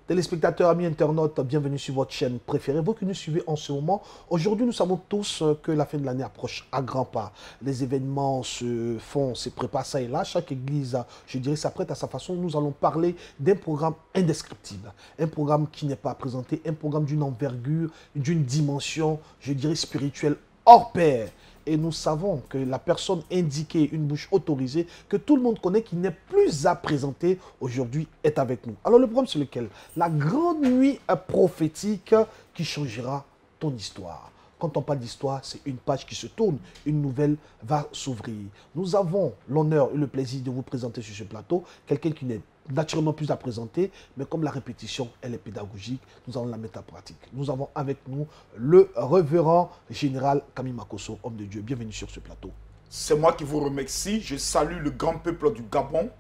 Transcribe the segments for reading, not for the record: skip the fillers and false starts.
Téléspectateurs, amis internautes, bienvenue sur votre chaîne préférée, vous qui nous suivez en ce moment. Aujourd'hui, nous savons tous que la fin de l'année approche à grands pas. Les événements se font, se préparent ça et là. Chaque église, je dirais, s'apprête à sa façon. Nous allons parler d'un programme indescriptible. Un programme qui n'est pas présenté, un programme d'une envergure, d'une dimension, je dirais, spirituelle hors pair. Et nous savons que la personne indiquée, une bouche autorisée, que tout le monde connaît, qui n'est plus à présenter aujourd'hui, est avec nous. Alors le programme c'est lequel? La grande nuit prophétique qui changera ton histoire. Quand on parle d'histoire, c'est une page qui se tourne, une nouvelle va s'ouvrir. Nous avons l'honneur et le plaisir de vous présenter sur ce plateau quelqu'un qui n'est naturellement plus à présenter, mais comme la répétition, elle est pédagogique, nous allons la mettre en pratique. Nous avons avec nous le révérend général Camille Makosso, homme de Dieu. Bienvenue sur ce plateau. C'est moi qui vous remercie. Je salue le grand peuple du Gabon,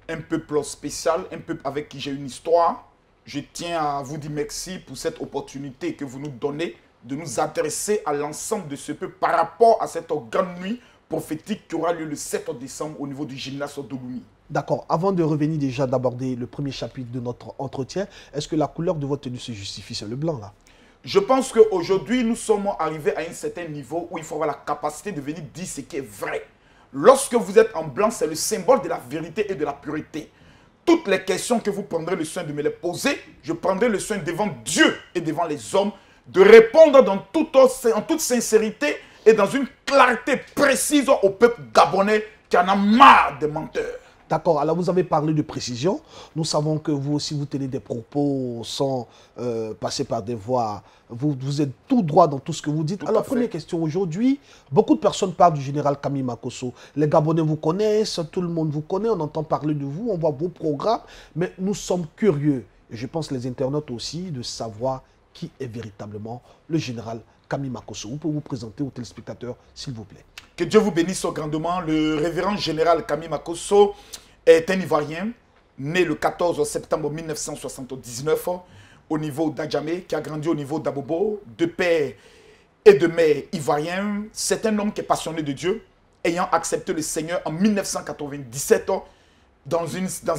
un peuple spécial, un peuple avec qui j'ai une histoire. Je tiens à vous dire merci pour cette opportunité que vous nous donnez de nous adresser à l'ensemble de ce peuple par rapport à cette grande nuit prophétique qui aura lieu le 7 décembre au niveau du gymnase d'Ouloumi. D'accord. Avant de revenir déjà d'aborder le premier chapitre de notre entretien, est-ce que la couleur de votre tenue se justifie? C'est le blanc là. Je pense qu'aujourd'hui, nous sommes arrivés à un certain niveau où il faut avoir la capacité de venir dire ce qui est vrai. Lorsque vous êtes en blanc, c'est le symbole de la vérité et de la pureté. Toutes les questions que vous prendrez le soin de me les poser, je prendrai le soin devant Dieu et devant les hommes de répondre en toute sincérité et dans une clarté précise au peuple gabonais qui en a marre des menteurs. D'accord, alors vous avez parlé de précision. Nous savons que vous aussi, vous tenez des propos sans passer par des voies. Vous êtes tout droit dans tout ce que vous dites. Alors, première question, aujourd'hui, beaucoup de personnes parlent du général Camille Makosso. Les Gabonais vous connaissent, tout le monde vous connaît, on entend parler de vous, on voit vos programmes, mais nous sommes curieux, et je pense les internautes aussi, de savoir qui est véritablement le général Camille Makosso. Vous pouvez vous présenter aux téléspectateurs, s'il vous plaît. Que Dieu vous bénisse grandement. Le révérend général Camille Makosso est un Ivoirien, né le 14 septembre 1979 au niveau d'Adjamé, qui a grandi au niveau d'Abobo, de père et de mère ivoirien. C'est un homme qui est passionné de Dieu, ayant accepté le Seigneur en 1997 dans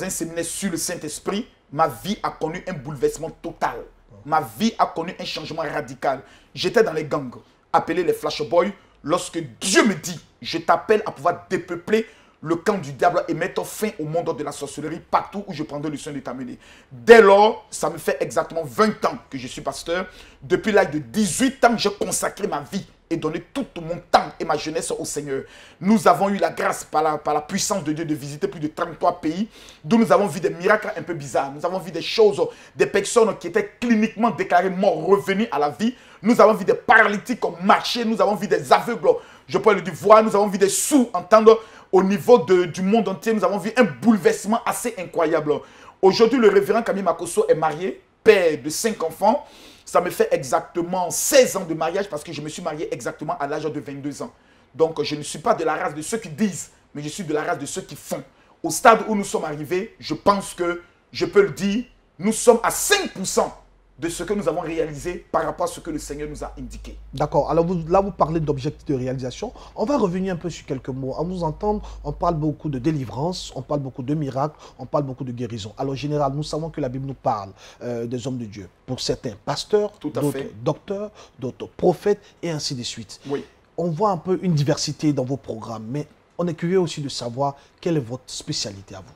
un séminaire sur le Saint-Esprit. Ma vie a connu un bouleversement total. Ma vie a connu un changement radical. J'étais dans les gangs, appelés les Flash Boys. Lorsque Dieu me dit, je t'appelle à pouvoir dépeupler le camp du diable et mettre fin au monde de la sorcellerie partout où je prendrai le soin de t'amener. Dès lors, ça me fait exactement 20 ans que je suis pasteur. Depuis l'âge de 18 ans, j'ai consacré ma vie et donné tout mon temps et ma jeunesse au Seigneur. Nous avons eu la grâce par la puissance de Dieu de visiter plus de 33 pays, d'où nous avons vu des miracles un peu bizarres. Nous avons vu des choses, des personnes qui étaient cliniquement déclarées mortes revenues à la vie. Nous avons vu des paralytiques marcher, nous avons vu des aveugles, je peux le dire, voir, nous avons vu des sourds entendre. Au niveau du monde entier, nous avons vu un bouleversement assez incroyable. Aujourd'hui, le révérend Camille Makosso est marié, père de 5 enfants. Ça me fait exactement 16 ans de mariage parce que je me suis marié exactement à l'âge de 22 ans. Donc, je ne suis pas de la race de ceux qui disent, mais je suis de la race de ceux qui font. Au stade où nous sommes arrivés, je pense que, je peux le dire, nous sommes à 5% de ce que nous avons réalisé par rapport à ce que le Seigneur nous a indiqué. D'accord. Alors là, vous parlez d'objectifs de réalisation. On va revenir un peu sur quelques mots. À nous entendre, on parle beaucoup de délivrance, on parle beaucoup de miracles, on parle beaucoup de guérison. Alors, en général, nous savons que la Bible nous parle des hommes de Dieu. Pour certains, pasteurs, d'autres docteurs, d'autres prophètes, et ainsi de suite. Oui. On voit un peu une diversité dans vos programmes, mais on est curieux aussi de savoir quelle est votre spécialité à vous.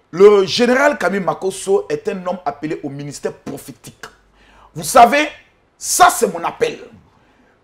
Le général Camille Makosso est un homme appelé au ministère prophétique. Vous savez, ça c'est mon appel.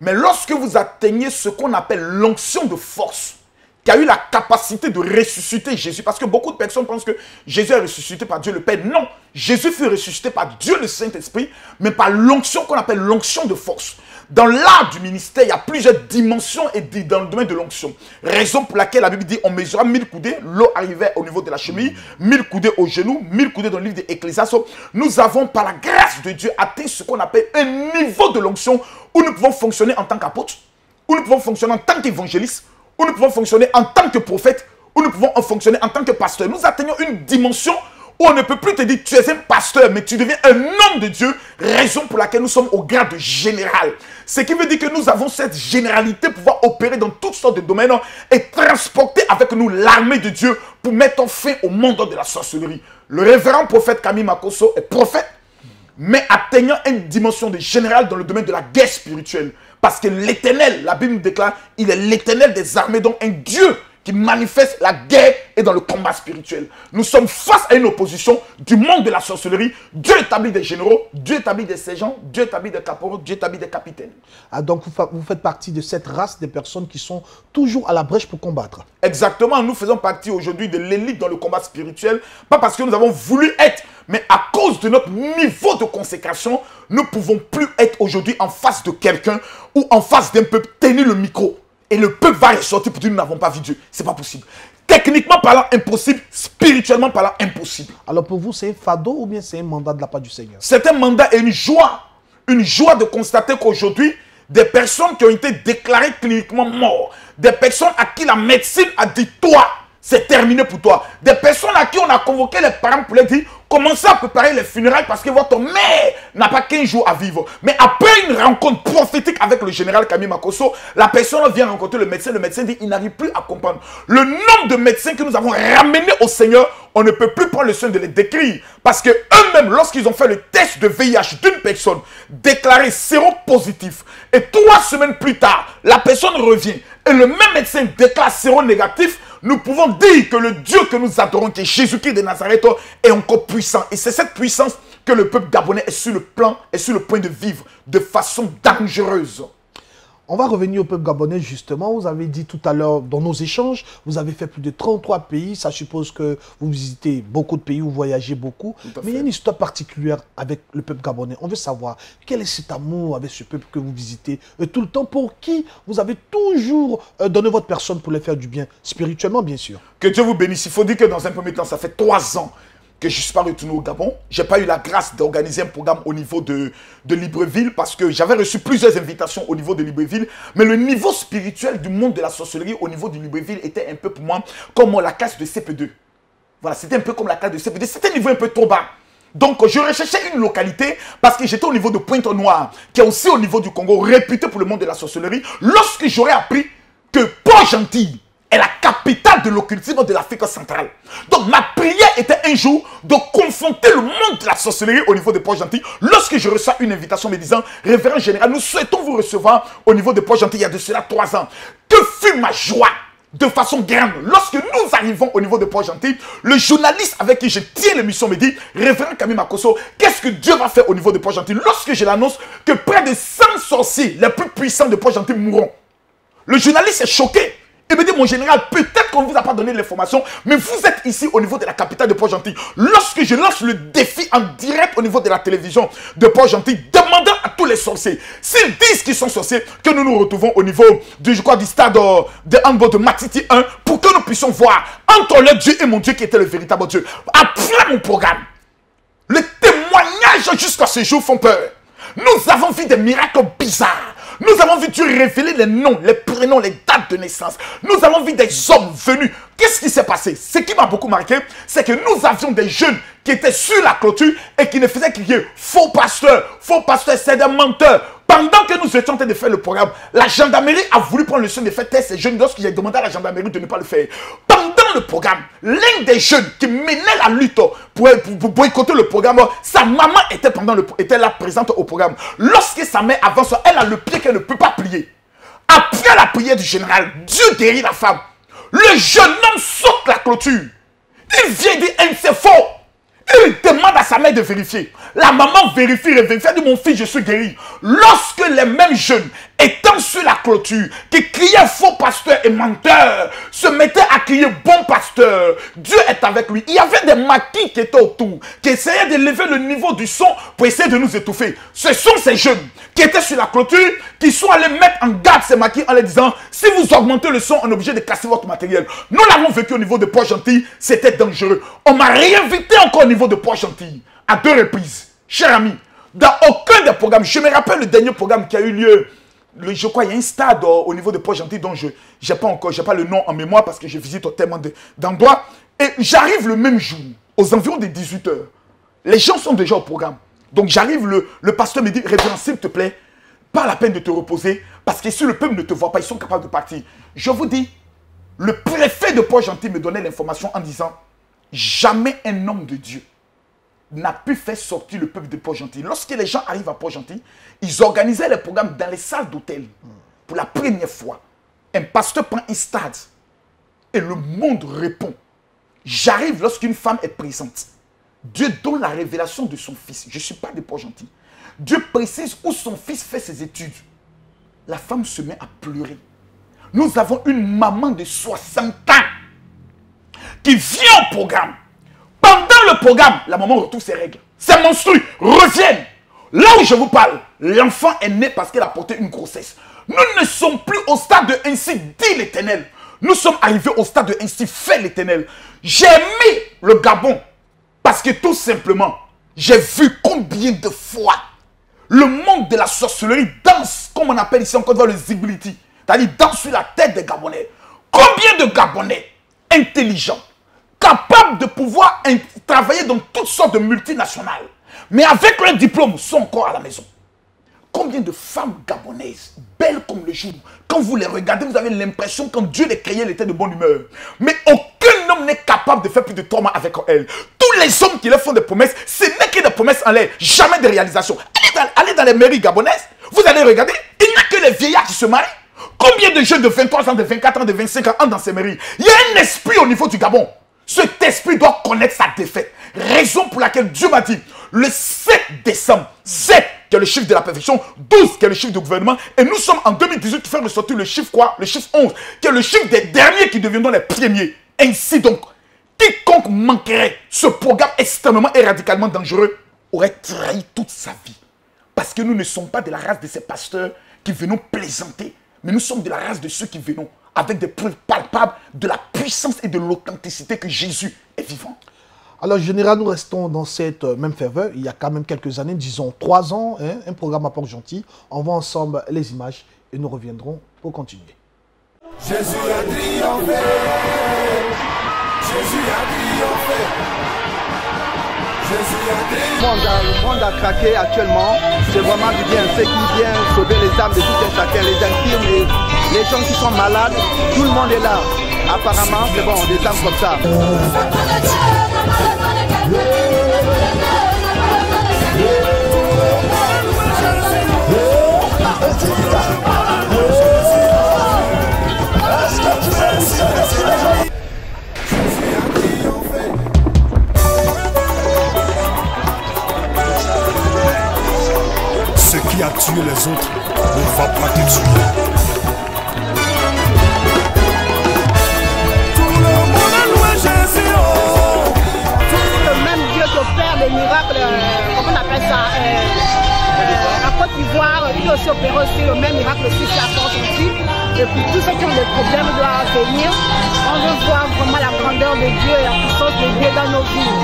Mais lorsque vous atteignez ce qu'on appelle l'onction de force, qui a eu la capacité de ressusciter Jésus, parce que beaucoup de personnes pensent que Jésus est ressuscité par Dieu le Père. Non, Jésus fut ressuscité par Dieu le Saint-Esprit, mais par l'onction qu'on appelle l'onction de force. Dans l'art du ministère, il y a plusieurs dimensions et dans le domaine de l'onction. Raison pour laquelle la Bible dit on mesura 1000 coudées, l'eau arrivait au niveau de la chemille, 1000 coudées au genou, 1000 coudées dans le livre de Ecclésiaste. Nous avons par la grâce de Dieu atteint ce qu'on appelle un niveau de l'onction où nous pouvons fonctionner en tant qu'apôtre, où nous pouvons fonctionner en tant qu'évangéliste, où nous pouvons fonctionner en tant que prophète, où nous pouvons fonctionner en tant que pasteur. Nous atteignons une dimension où on ne peut plus te dire tu es un pasteur, mais tu deviens un homme de Dieu, raison pour laquelle nous sommes au grade de général. Ce qui veut dire que nous avons cette généralité pour pouvoir opérer dans toutes sortes de domaines et transporter avec nous l'armée de Dieu pour mettre fin au monde de la sorcellerie. Le révérend prophète Camille Makosso est prophète, mais atteignant une dimension de général dans le domaine de la guerre spirituelle. Parce que l'Éternel, la Bible nous déclare, il est l'Éternel des armées, donc un Dieu qui manifeste la guerre et dans le combat spirituel. Nous sommes face à une opposition du monde de la sorcellerie. Dieu établit des généraux, Dieu établit des sergents, Dieu établit des caporaux, Dieu établit des capitaines. Ah, donc vous faites partie de cette race des personnes qui sont toujours à la brèche pour combattre. Exactement, nous faisons partie aujourd'hui de l'élite dans le combat spirituel, pas parce que nous avons voulu être, mais à cause de notre niveau de consécration, nous ne pouvons plus être aujourd'hui en face de quelqu'un ou en face d'un peuple, tenir le micro. Et le peuple va ressortir pour dire nous n'avons pas vu Dieu. Ce n'est pas possible. Techniquement parlant, impossible. Spirituellement parlant, impossible. Alors pour vous, c'est un fardeau ou bien c'est un mandat de la part du Seigneur? C'est un mandat et une joie. Une joie de constater qu'aujourd'hui, des personnes qui ont été déclarées cliniquement mortes, des personnes à qui la médecine a dit toi, c'est terminé pour toi. Des personnes à qui on a convoqué les parents pour leur dire commencez à préparer les funérailles parce que votre mère n'a pas 15 jours à vivre. Mais après une rencontre prophétique avec le général Camille Makosso, la personne vient rencontrer le médecin dit il n'arrive plus à comprendre. Le nombre de médecins que nous avons ramenés au Seigneur, on ne peut plus prendre le soin de les décrire. Parce que eux-mêmes, lorsqu'ils ont fait le test de VIH d'une personne déclarée séropositif, et 3 semaines plus tard, la personne revient et le même médecin déclare séronégatif, nous pouvons dire que le Dieu que nous adorons, qui est Jésus-Christ de Nazareth, est encore puissant. Et c'est cette puissance que le peuple gabonais est sur le point de vivre de façon dangereuse. On va revenir au peuple gabonais justement. Vous avez dit tout à l'heure dans nos échanges, vous avez fait plus de 33 pays. Ça suppose que vous visitez beaucoup de pays, vous voyagez beaucoup. Mais il y a une histoire particulière avec le peuple gabonais. On veut savoir quel est cet amour avec ce peuple que vous visitez tout le temps, pour qui vous avez toujours donné votre personne pour les faire du bien, spirituellement bien sûr. Que Dieu vous bénisse. Il faut dire que dans un premier temps, ça fait 3 ans que je ne suis pas retourné au Gabon. Je n'ai pas eu la grâce d'organiser un programme au niveau de Libreville parce que j'avais reçu plusieurs invitations au niveau de Libreville. Mais le niveau spirituel du monde de la sorcellerie au niveau de Libreville était un peu pour moi comme la classe de CP2. Voilà, c'était un peu comme la classe de CP2. C'était un niveau un peu trop bas. Donc, je recherchais une localité parce que j'étais au niveau de Pointe-Noire, qui est aussi au niveau du Congo, réputé pour le monde de la sorcellerie. Lorsque j'aurais appris que Port-Gentil est la capitale de l'occultisme de l'Afrique centrale. Donc ma prière était un jour de confronter le monde de la sorcellerie au niveau de Port-Gentil. Lorsque je reçois une invitation me disant « Révérend général, nous souhaitons vous recevoir au niveau de Port-Gentil il y a de cela 3 ans. » Que fut ma joie de façon grande. Lorsque nous arrivons au niveau de Port-Gentil, le journaliste avec qui je tiens l'émission me dit « Révérend Camille Makosso, qu'est-ce que Dieu va faire au niveau de Port-Gentil ?» Lorsque je l'annonce que près de 100 sorciers les plus puissants de Port-Gentil mourront. Le journaliste est choqué. Il me dit, mon général, peut-être qu'on ne vous a pas donné l'information, mais vous êtes ici au niveau de la capitale de Port-Gentil. Lorsque je lance le défi en direct au niveau de la télévision de Port-Gentil, demandant à tous les sorciers, s'ils disent qu'ils sont sorciers, que nous nous retrouvons au niveau du stade de handball de Matiti 1, pour que nous puissions voir entre le Dieu et mon Dieu qui était le véritable Dieu. Après mon programme, les témoignages jusqu'à ce jour font peur. Nous avons vu des miracles bizarres. Nous avons vu Dieu révéler les noms, les prénoms, les dates de naissance. Nous avons vu des hommes venus. Qu'est-ce qui s'est passé? Ce qui m'a beaucoup marqué, c'est que nous avions des jeunes qui étaient sur la clôture et qui ne faisaient crier faux pasteur, c'est des menteurs. Pendant que nous étions en train de faire le programme, la gendarmerie a voulu prendre le soin de faire tester ces jeunes lorsque j'ai demandé à la gendarmerie de ne pas le faire. Pendant le programme, l'un des jeunes qui menait la lutte pour boycotter le programme, sa maman était là présente au programme. Lorsque sa mère avance, elle a le pied qu'elle ne peut pas plier. Après la prière du général, Dieu guérit la femme. Le jeune homme saute la clôture. Il vient dire, c'est faux. Il demande à sa mère de vérifier. La maman vérifie, elle dit, mon fils, je suis guéri. Lorsque les mêmes jeunes, étant sur la clôture, qui criaient faux pasteur et menteur, se mettaient à crier bon pasteur, Dieu est avec lui. Il y avait des maquis qui étaient autour, qui essayaient d'élever le niveau du son pour essayer de nous étouffer. Ce sont ces jeunes qui étaient sur la clôture, qui sont allés mettre en garde ces maquis en leur disant, si vous augmentez le son, on est obligé de casser votre matériel. Nous l'avons vécu au niveau de Port-Gentil, c'était dangereux. On m'a réinvité encore au niveau de Port-Gentil, à 2 reprises. Cher ami, dans aucun des programmes, je me rappelle le dernier programme qui a eu lieu, je crois il y a un stade au niveau de Port-Gentil dont je n'ai pas le nom en mémoire parce que je visite tellement d'endroits. Et j'arrive le même jour, aux environs de 18 h. Les gens sont déjà au programme. Donc j'arrive, le pasteur me dit, révérend, s'il te plaît, pas la peine de te reposer parce que si le peuple ne te voit pas, ils sont capables de partir. Je vous dis, le préfet de Port-Gentil me donnait l'information en disant, jamais un homme de Dieu n'a pu faire sortir le peuple de Port-Gentil. Lorsque les gens arrivent à Port-Gentil, ils organisaient les programmes dans les salles d'hôtel. Pour la première fois, un pasteur prend un stade et le monde répond. J'arrive lorsqu'une femme est présente. Dieu donne la révélation de son fils. Je ne suis pas de Port-Gentil. Dieu précise où son fils fait ses études. La femme se met à pleurer. Nous avons une maman de 60 ans qui vient au programme. Pendant le programme, la maman retrouve ses règles. Ses menstrues reviennent. Là où je vous parle, l'enfant est né parce qu'elle a porté une grossesse. Nous ne sommes plus au stade de ainsi dit l'Éternel. Nous sommes arrivés au stade de ainsi fait l'Éternel. J'ai mis le Gabon parce que tout simplement, j'ai vu combien de fois le monde de la sorcellerie danse, comme on appelle ici en Côte d'Ivoire le zibiliti. C'est-à-dire danse sur la tête des Gabonais. Combien de Gabonais intelligents, capables de pouvoir travailler dans toutes sortes de multinationales, mais avec leur diplôme, sont encore à la maison. Combien de femmes gabonaises, belles comme le jour, quand vous les regardez, vous avez l'impression que quand Dieu les créait, elles étaient de bonne humeur. Mais aucun homme n'est capable de faire plus de 3 mois avec elles. Tous les hommes qui leur font des promesses, ce n'est que des promesses en l'air, jamais de réalisation. Allez dans les mairies gabonaises, vous allez regarder, il n'y a que les vieillards qui se marient. Combien de jeunes de 23 ans, de 24 ans, de 25 ans entrent dans ces mairies? Il y a un esprit au niveau du Gabon. Cet esprit doit connaître sa défaite. Raison pour laquelle Dieu m'a dit, le 7 décembre, 7 qui est le chiffre de la perfection, 12 qui est le chiffre du gouvernement, et nous sommes en 2018 pour faire ressortir le chiffre quoi? Le chiffre 11, qui est le chiffre des derniers qui deviendront les premiers. Ainsi donc, quiconque manquerait ce programme extrêmement et radicalement dangereux aurait trahi toute sa vie. Parce que nous ne sommes pas de la race de ces pasteurs qui venons plaisanter, mais nous sommes de la race de ceux qui venons avec des preuves palpables de la puissance et de l'authenticité que Jésus est vivant. Alors, général, nous restons dans cette même ferveur. Il y a quand même quelques années, disons 3 ans, hein, un programme à Port-Gentil. On voit ensemble les images et nous reviendrons pour continuer. Jésus a triomphé. Jésus a triomphé. Jésus a triomphé. Le monde a craqué actuellement. C'est vraiment du bien. Ce qui vient sauver les âmes de tout un chacun, les infirmes, les gens qui sont malades. Tout le monde est là. Apparemment, c'est bon, des âmes comme ça. Ce qui a tué les autres ne va pas te tuer. Des miracles, comment on appelle ça, à Côte d'Ivoire, il aussi opéré aussi le même miracle aussi à Port-Gentil. Et puis tous ceux qui ont des problèmes doivent venir. On veut voir vraiment la grandeur de Dieu et la puissance de Dieu dans nos vies.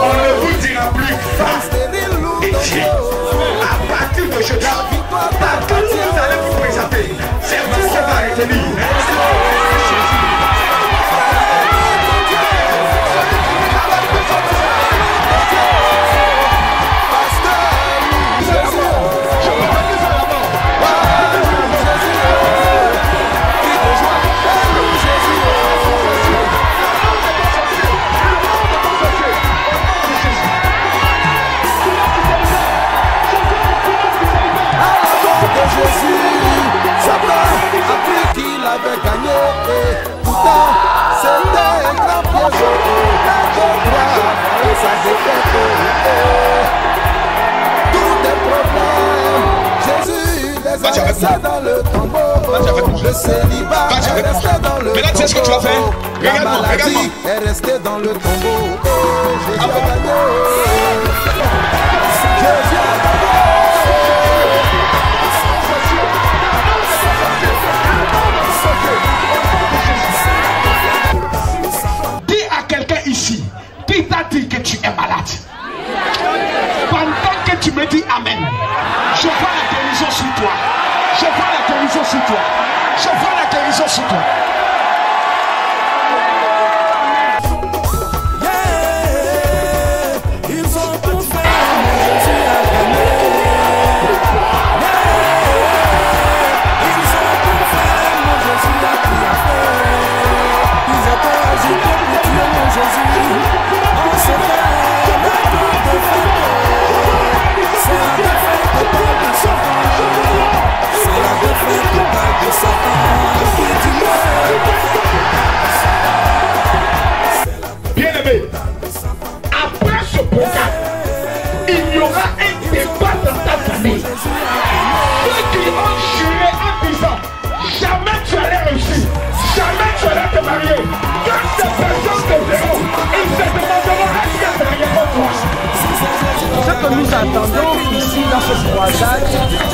On ne vous dira plus femme et Dieu. À partir d'aujourd'hui, partout où vous allez vous présenter, c'est vous qui va retenir. Dans le tombeau, le célibat est resté dans le tombeau. Maintenant, tu sais ce que tu vas faire? La maladie est restée dans le tombeau. Jésus a gagné. Qui t'a dit que tu es malade? Pendant que tu me dis Amen, je vois la guérison sur toi. Je vois la guérison sur toi. Je vois la guérison sur toi. Bien-aimé, après ce programme, il y aura un débat dans ta famille. Ceux qui ont juré en disant jamais tu allais réussir, jamais tu allais te marier, quand ces personnes te verront, ils se demanderont est-ce qu'il y a derrière toi. Ce que nous attendons ici dans ce croisade,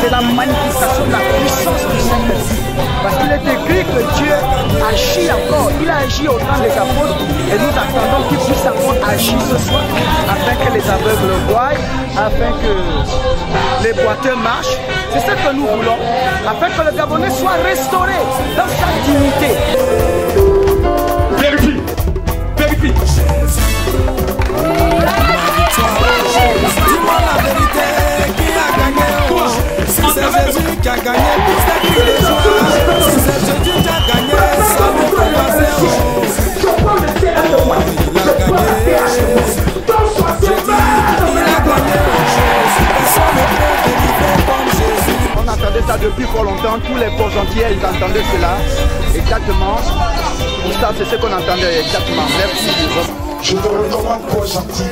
c'est la manifestation de la puissance du Saint-Esprit. Parce qu'il est écrit que Dieu agit encore. Il a agi au temps des apôtres et nous attendons qu'il puisse encore agir ce soir afin que les aveugles voient, afin que les boiteux marchent. C'est ce que nous voulons, afin que le Gabonais soit restauré dans sa dignité. Vérifie, vérifie. Dis-moi la vérité, qui a gagné? Si c'est Jésus qui a gagné, pour ça qu'il est joie. Si c'est Jésus qui a gagné, ça nous fait passer. Il a gagné. Il a gagné. Personne ne peut délivrer comme Jésus. On attendait ça depuis fort longtemps, tous les pauvres entiers, ils entendaient cela. Exactement. Pour ça, c'est ce qu'on entendait exactement. Merci. Je te recommande Paul Gentil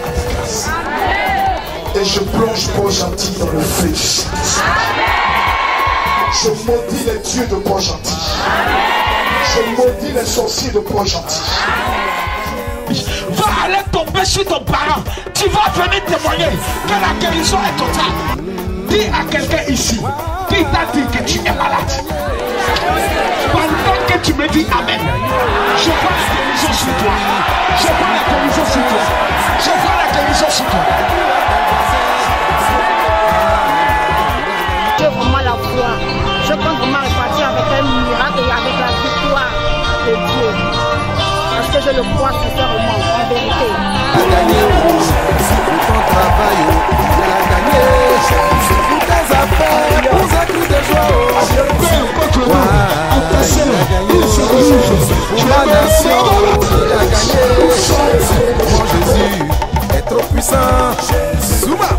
et je plonge Paul Gentil dans le feu. Je maudis les dieux de Paul Gentil. Je maudis les sorciers de Paul Gentil. Va aller tomber sur ton parent. Tu vas venir témoigner que la guérison est totale. Dis à quelqu'un ici qui t'a dit que tu es malade. Pendant que tu me dis Amen, je vois la guérison sur toi. Je vois la guérison sur toi. Je vois la guérison sur toi. J'ai vraiment la foi. Je compte vraiment repartir avec un miracle et avec la victoire de Dieu. Parce que je le crois sincèrement, en vérité. Il a gagné, pour ton travail, il a gagné. Pour tes affaires, pour un cri de joie. Il a gagné. Pour la nation, il a gagné. Mon Jésus est trop puissant. Souma,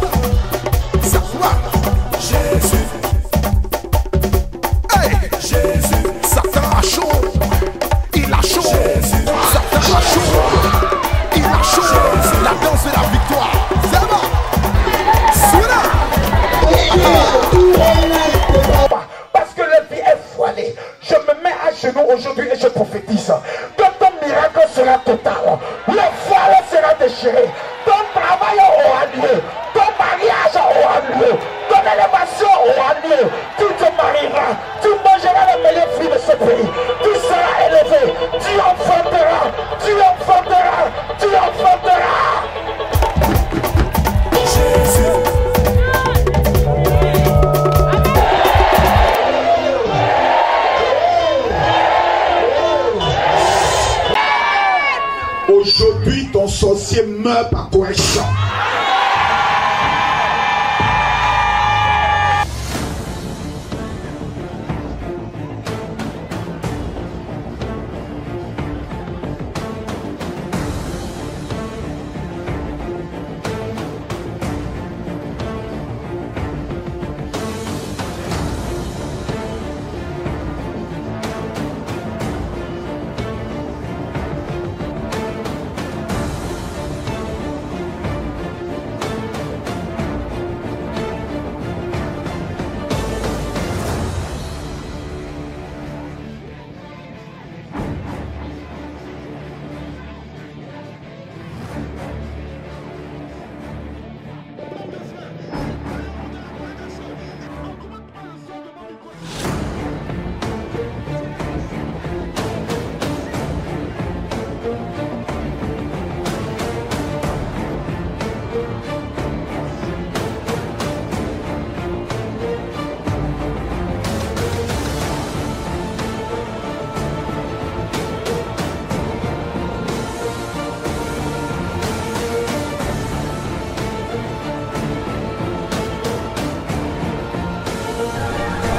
ça va. Jésus. Hey, Jésus. Satan a chaud. Il a chaud. Satan a chaud. Il a chaud. La danse de la victoire. Ça va. Souna. Parce que la vie est voilée. Je me mets à genoux aujourd'hui et je prophétise que ton miracle sera total. Le voile sera déchiré. Ton travail aura lieu. Ton mariage aura lieu. Ton élévation aura lieu. Tu te marieras. Tu mangeras les meilleurs fruits de ce pays. Tu seras élevé. Tu enfanteras. Tu enfanteras. Tu enfanteras. Aujourd'hui, ton sorcier meurt par correction.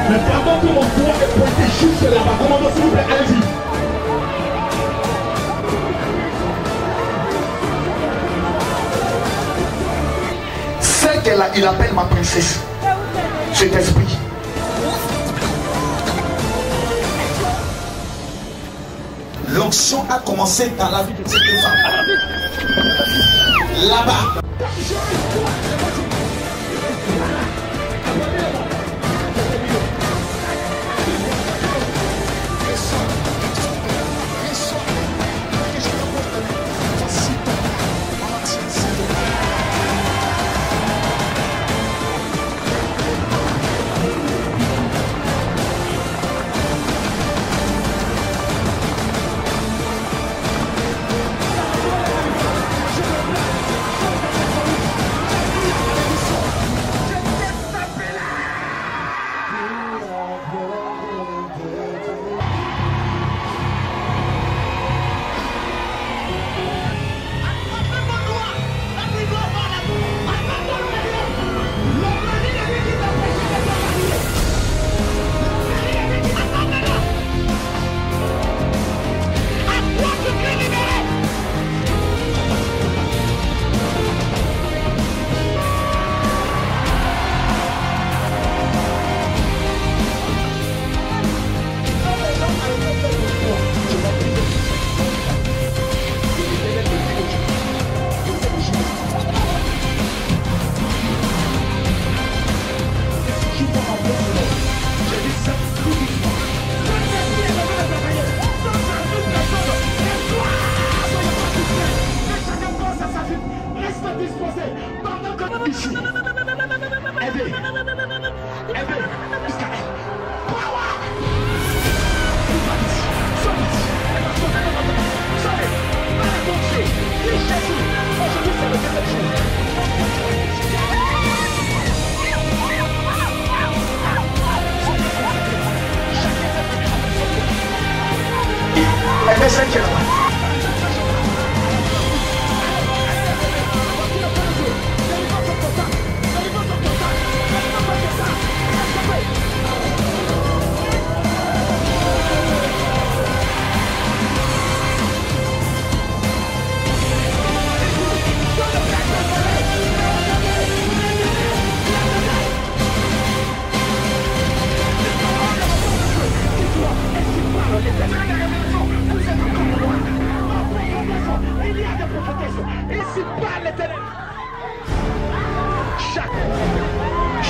Mais pendant que mon doigt est pointé juste là-bas, commandant, s'il vous plaît, allez-y. Celle qu'elle a, il appelle ma princesse. Cet esprit. L'onction a commencé dans la vie de cette femme. Là-bas.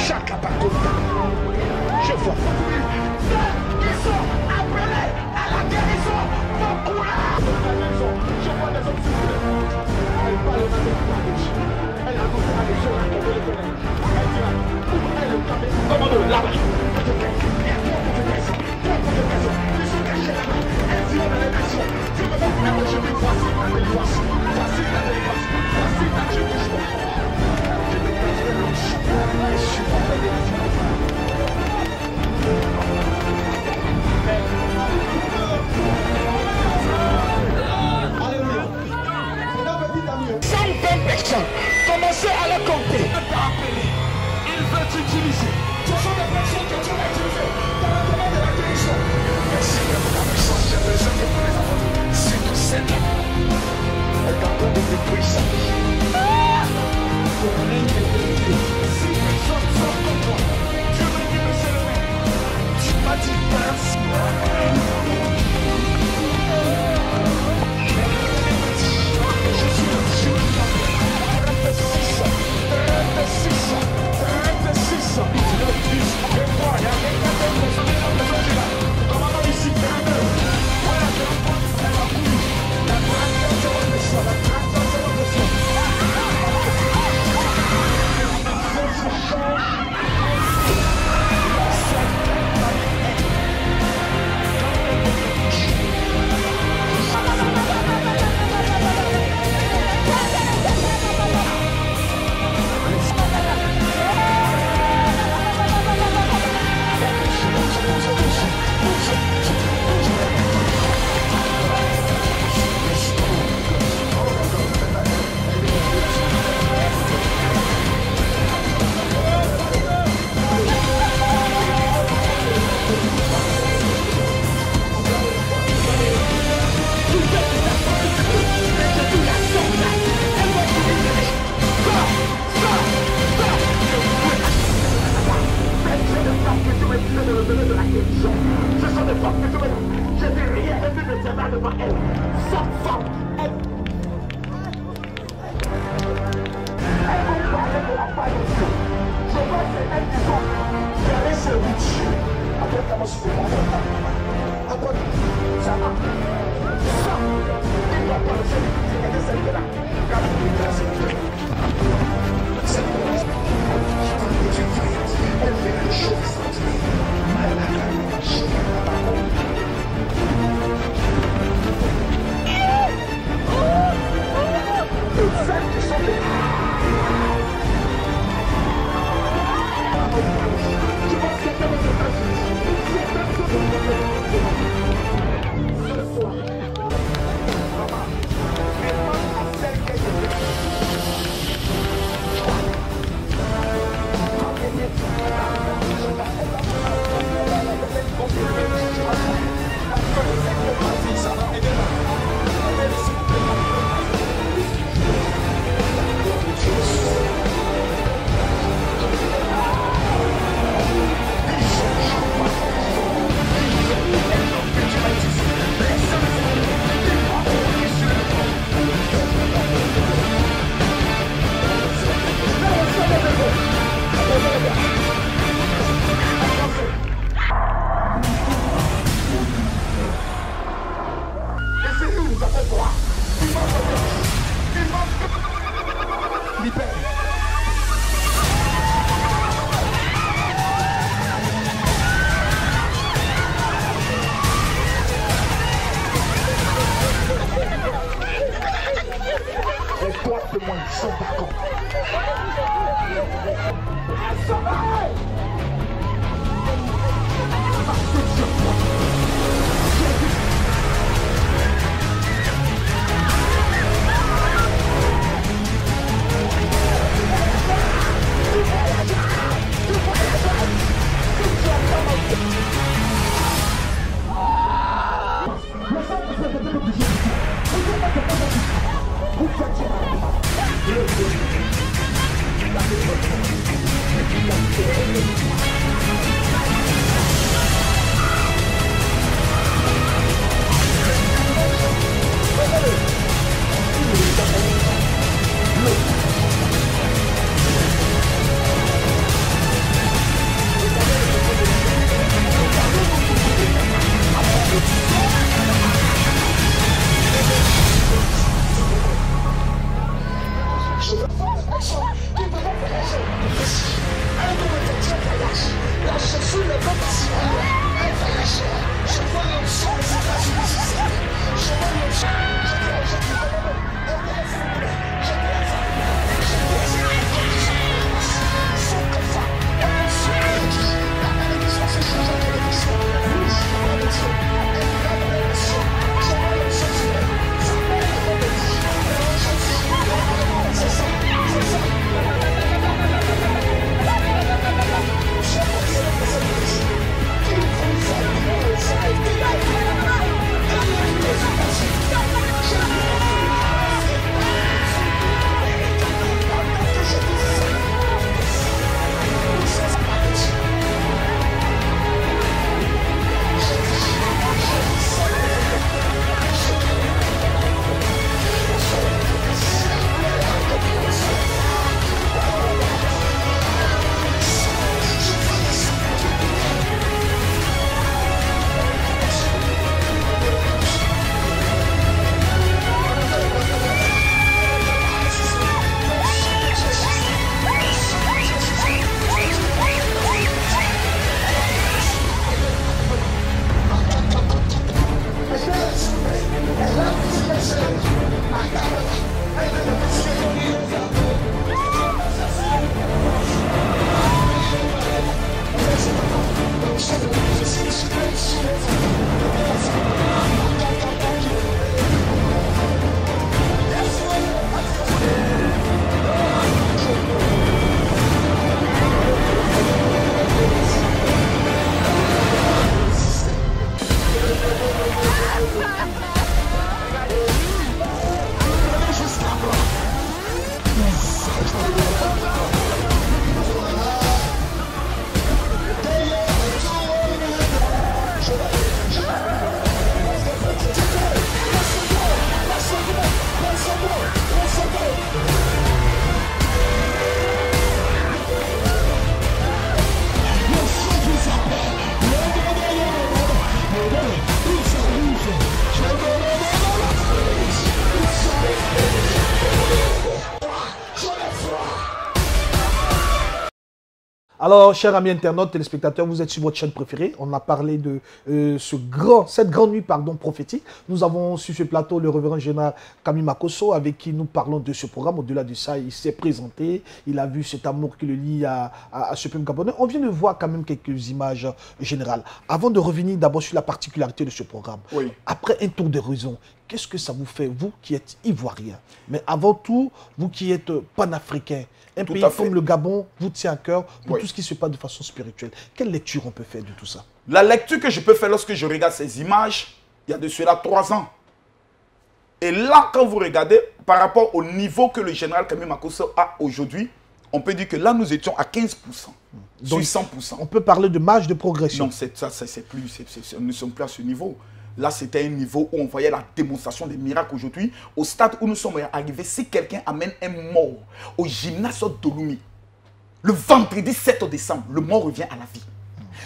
Chaque appartement, je vois. Ils sont appelés à la guérison. Je vois des hommes souffrir. Elle parle dans les bouches. Elle annonce à les gens qui ont les connaître. Elle dira, elle est tombée. Commande là-bas. Il y a trois prophétesses. Ils sont cachés là-bas. Elles diront dans les nations. Je me fais faire aujourd'hui. Voici ta délivrance. Voici ta délivrance. Voici ta jugement. Je te donnerai l'onction. Et je suis pas prêt de la faire. Alléluia. 120 personnes. Commencez à les compter. Il veut t'utiliser. Ce sont des personnes que tu vas utiliser dans le domaine de la guérison. Merci pour ta puissance. J'ai besoin de tous les enfants. C'est tout celle-là. Elle est en train de détruire sa vie. Pour règne de vérité. Si personne sort comme toi, Dieu me dit de s'élever. Tu m'as dit merci. Je suis le Dieu qui t'appelle. Répétissez ça. Le Fils et toi, il y a quelqu'un d'autre qui est là. Commandant ici, 32. Voilà, je rencontre la bouille. La grande personne, la grande personne. Alors, chers amis internautes, téléspectateurs, vous êtes sur votre chaîne préférée. On a parlé de cette grande nuit prophétique. Nous avons sur ce plateau le révérend général Camille Makosso, avec qui nous parlons de ce programme. Au-delà de ça, il s'est présenté, il a vu cet amour qui le lie à ce peuple gabonais. On vient de voir quand même quelques images générales. Avant de revenir d'abord sur la particularité de ce programme, oui. Après un tour d'horizon, qu'est-ce que ça vous fait, vous qui êtes ivoirien, mais avant tout, vous qui êtes panafricain, un pays comme le Gabon vous tient à cœur pour tout ce qui se passe de façon spirituelle. Quelle lecture on peut faire de tout ça? La lecture que je peux faire lorsque je regarde ces images, il y a de cela 3 ans. Et là, quand vous regardez, par rapport au niveau que le général Camille Makosso a aujourd'hui, on peut dire que là, nous étions à 15%, donc, sur 100%. On peut parler de marge de progression. Non, nous ne sommes plus à ce niveau. Là, c'était un niveau où on voyait la démonstration des miracles aujourd'hui. Au stade où nous sommes arrivés, si quelqu'un amène un mort au gymnase d'Oloumi, le vendredi 7 décembre, le mort revient à la vie.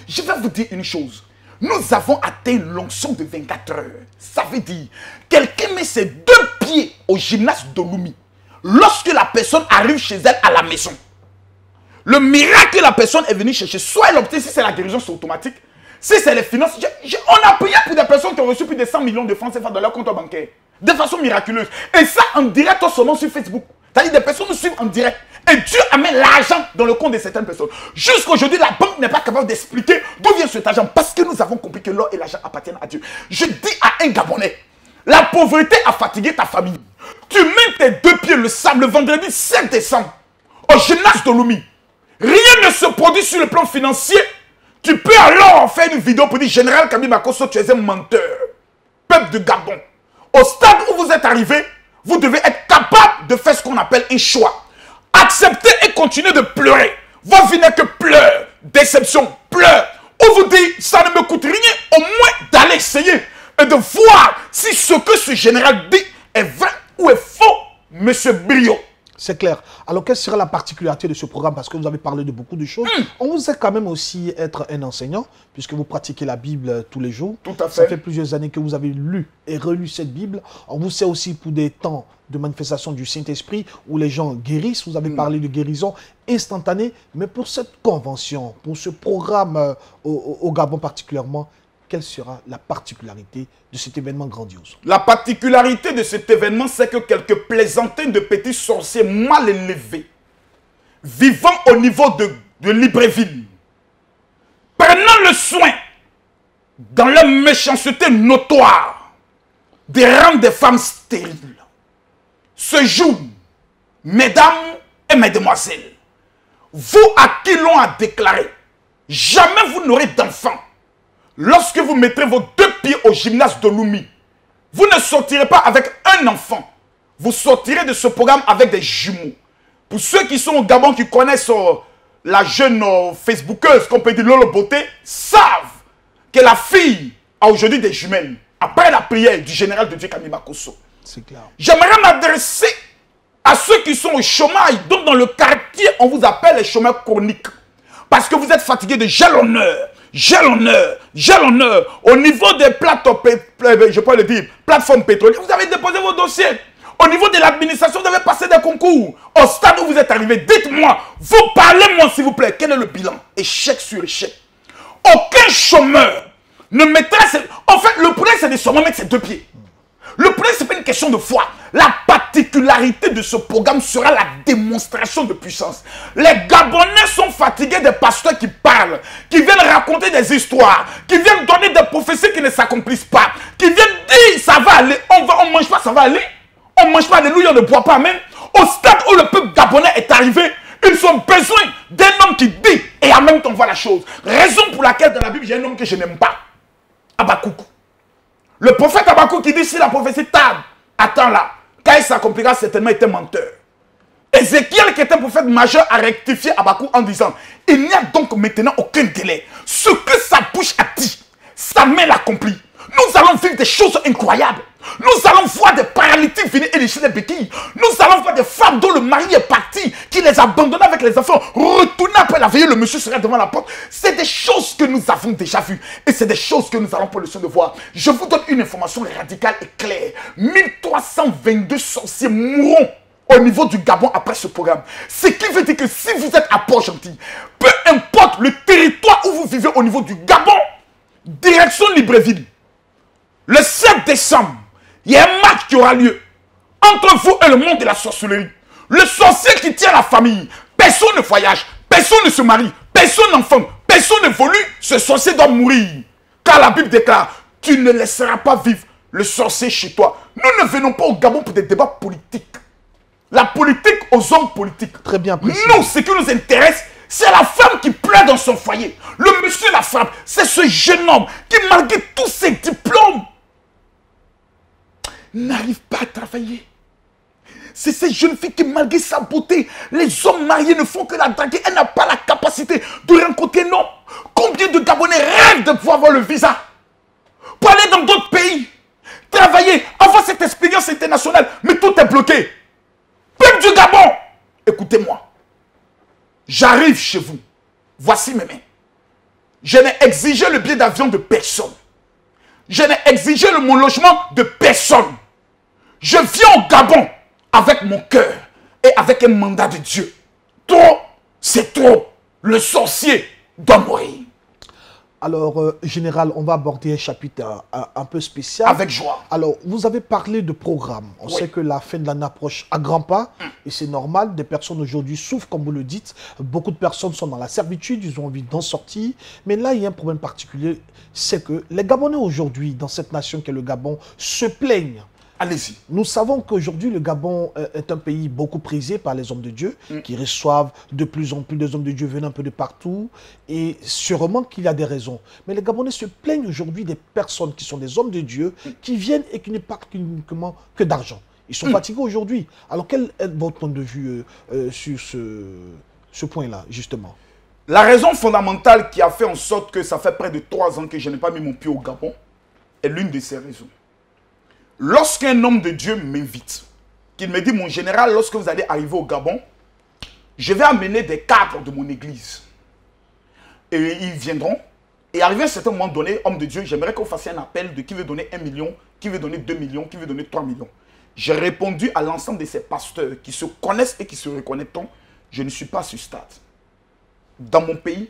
Je vais vous dire une chose. Nous avons atteint l'onction de 24 heures. Ça veut dire, quelqu'un met ses 2 pieds au gymnase d'Oloumi. Lorsque la personne arrive chez elle à la maison, le miracle que la personne est venue chercher, soit elle obtient, si c'est la guérison, c'est automatique. Si c'est les finances, on a prié pour des personnes qui ont reçu plus de 100 millions de francs CFA dans leur compte bancaire. De façon miraculeuse. Et ça en direct seulement sur Facebook. C'est-à-dire des personnes nous suivent en direct. Et Dieu amène l'argent dans le compte de certaines personnes. Jusqu'aujourd'hui, la banque n'est pas capable d'expliquer d'où vient cet argent. Parce que nous avons compris que l'or et l'argent appartiennent à Dieu. Je dis à un Gabonais, la pauvreté a fatigué ta famille. Tu mets tes 2 pieds le vendredi 7 décembre au gymnase d'Oloumi. Rien ne se produit sur le plan financier. Tu peux alors faire une vidéo pour dire, Général Camille Makosso, tu es un menteur. Peuple de Gabon. Au stade où vous êtes arrivé, vous devez être capable de faire ce qu'on appelle un choix. Accepter et continuer de pleurer. Votre vie n'est que pleurs, déception, pleurs. On vous dit, ça ne me coûte rien, au moins d'aller essayer et de voir si ce que ce général dit est vrai ou est faux, monsieur Brio. C'est clair. Alors, quelle sera la particularité de ce programme? Parce que vous avez parlé de beaucoup de choses. On vous sait quand même aussi être un enseignant, puisque vous pratiquez la Bible tous les jours. Tout à fait. Ça fait plusieurs années que vous avez lu et relu cette Bible. On vous sait aussi pour des temps de manifestation du Saint-Esprit, où les gens guérissent. Vous avez parlé de guérison instantanée. Mais pour cette convention, pour ce programme au Gabon particulièrement, quelle sera la particularité de cet événement grandiose? La particularité de cet événement, c'est que quelques plaisantaines de petits sorciers mal élevés, vivant au niveau de Libreville, prenant le soin, dans leur méchanceté notoire, de rendre des femmes stériles. Ce jour, mesdames et mesdemoiselles, vous à qui l'on a déclaré, jamais vous n'aurez d'enfants. Lorsque vous mettrez vos 2 pieds au gymnase d'Oloumi, vous ne sortirez pas avec un enfant. Vous sortirez de ce programme avec des jumeaux. Pour ceux qui sont au Gabon, qui connaissent la jeune Facebookeuse, qu'on peut dire Lolo Beauté, savent que la fille a aujourd'hui des jumelles. Après la prière du général de Dieu Camille Makosso. C'est clair. J'aimerais m'adresser à ceux qui sont au chômage. Donc dans le quartier, on vous appelle les chômeurs chroniques. Parce que vous êtes fatigués de gel honneur. Gel honneur, au niveau des plateformes pétrolières, vous avez déposé vos dossiers. Au niveau de l'administration, vous avez passé des concours. Au stade où vous êtes arrivé, dites-moi, vous parlez-moi s'il vous plaît, quel est le bilan? Échec sur échec. Aucun chômeur ne mettra... En fait, le problème, c'est de seulement mettre ses 2 pieds. Le problème, ce n'est pas une question de foi. La particularité de ce programme sera la démonstration de puissance. Les Gabonais sont fatigués des pasteurs qui parlent, qui viennent raconter des histoires, qui viennent donner des prophéties qui ne s'accomplissent pas, qui viennent dire ça va aller, on ne mange pas, ça va aller. On ne mange pas, alléluia, on ne boit pas, même. Au stade où le peuple gabonais est arrivé, ils ont besoin d'un homme qui dit et en même temps voit la chose. Raison pour laquelle dans la Bible, j'ai un homme que je n'aime pas. Habakkuk. Le prophète Habakkuk qui dit si la prophétie tarde, attends là, quand il s'accomplira, certainement était menteur. Ézéchiel qui était un prophète majeur a rectifié Habakkuk en disant il n'y a donc maintenant aucun délai. Ce que sa bouche a dit, sa main l'accomplit. Nous allons vivre des choses incroyables. Nous allons voir des paralytiques venir et lécher les béquilles. Nous allons voir des femmes dont le mari est parti, qui les abandonnent avec les enfants. Retourner après la veillée, le monsieur sera devant la porte. C'est des choses que nous avons déjà vues. Et c'est des choses que nous allons prendre le soin de voir. Je vous donne une information radicale et claire. 1322 sorciers mourront au niveau du Gabon après ce programme. Ce qui veut dire que si vous êtes à Port-Gentil, peu importe importe le territoire où vous vivez au niveau du Gabon, direction Libreville, le 7 décembre, il y a un match qui aura lieu entre vous et le monde de la sorcellerie. Le sorcier qui tient la famille, personne ne voyage, personne ne se marie, personne n'enfant, personne n'évolue, ce sorcier doit mourir. Car la Bible déclare, tu ne laisseras pas vivre le sorcier chez toi. Nous ne venons pas au Gabon pour des débats politiques. La politique aux hommes politiques. Très bien précis. Nous, ce qui nous intéresse, c'est la femme qui pleure dans son foyer. Le monsieur la frappe. C'est ce jeune homme qui, malgré tous ses diplômes, n'arrive pas à travailler. C'est cette jeune fille qui, malgré sa beauté, les hommes mariés ne font que la draguer. Elle n'a pas la capacité de rencontrer un homme. Combien de Gabonais rêvent de pouvoir avoir le visa pour aller dans d'autres pays, travailler, avoir cette expérience internationale, mais tout est bloqué. Peuple du Gabon, écoutez-moi. J'arrive chez vous. Voici mes mains. Je n'ai exigé le billet d'avion de personne. Je n'ai exigé mon logement de personne. Je viens au Gabon avec mon cœur et avec un mandat de Dieu. Trop, c'est trop. Le sorcier doit mourir. Alors, Général, on va aborder un chapitre un peu spécial. Avec joie. Alors, vous avez parlé de programme. On sait que la fin de l'année approche à grands pas. Et c'est normal. Des personnes aujourd'hui souffrent, comme vous le dites. Beaucoup de personnes sont dans la servitude. Ils ont envie d'en sortir. Mais là, il y a un problème particulier. C'est que les Gabonais aujourd'hui, dans cette nation qu'est le Gabon, se plaignent. Allez-y. Nous savons qu'aujourd'hui, le Gabon est un pays beaucoup prisé par les hommes de Dieu, qui reçoivent de plus en plus des hommes de Dieu venant un peu de partout. Et sûrement qu'il y a des raisons. Mais les Gabonais se plaignent aujourd'hui des personnes qui sont des hommes de Dieu, qui viennent et qui ne parlent uniquement que d'argent. Ils sont fatigués aujourd'hui. Alors, quel est votre point de vue sur ce point-là, justement? La raison fondamentale qui a fait en sorte que ça fait près de 3 ans que je n'ai pas mis mon pied au Gabon est l'une de ces raisons. Lorsqu'un homme de Dieu m'invite, qu'il me dit, mon général, lorsque vous allez arriver au Gabon, je vais amener des cadres de mon église. Et ils viendront. Et arrivé à un certain moment donné, homme de Dieu, j'aimerais que vous fassiez un appel de qui veut donner 1 million, qui veut donner 2 millions, qui veut donner 3 millions. J'ai répondu à l'ensemble de ces pasteurs qui se connaissent et qui se reconnaissent. Je ne suis pas à ce stade. Dans mon pays,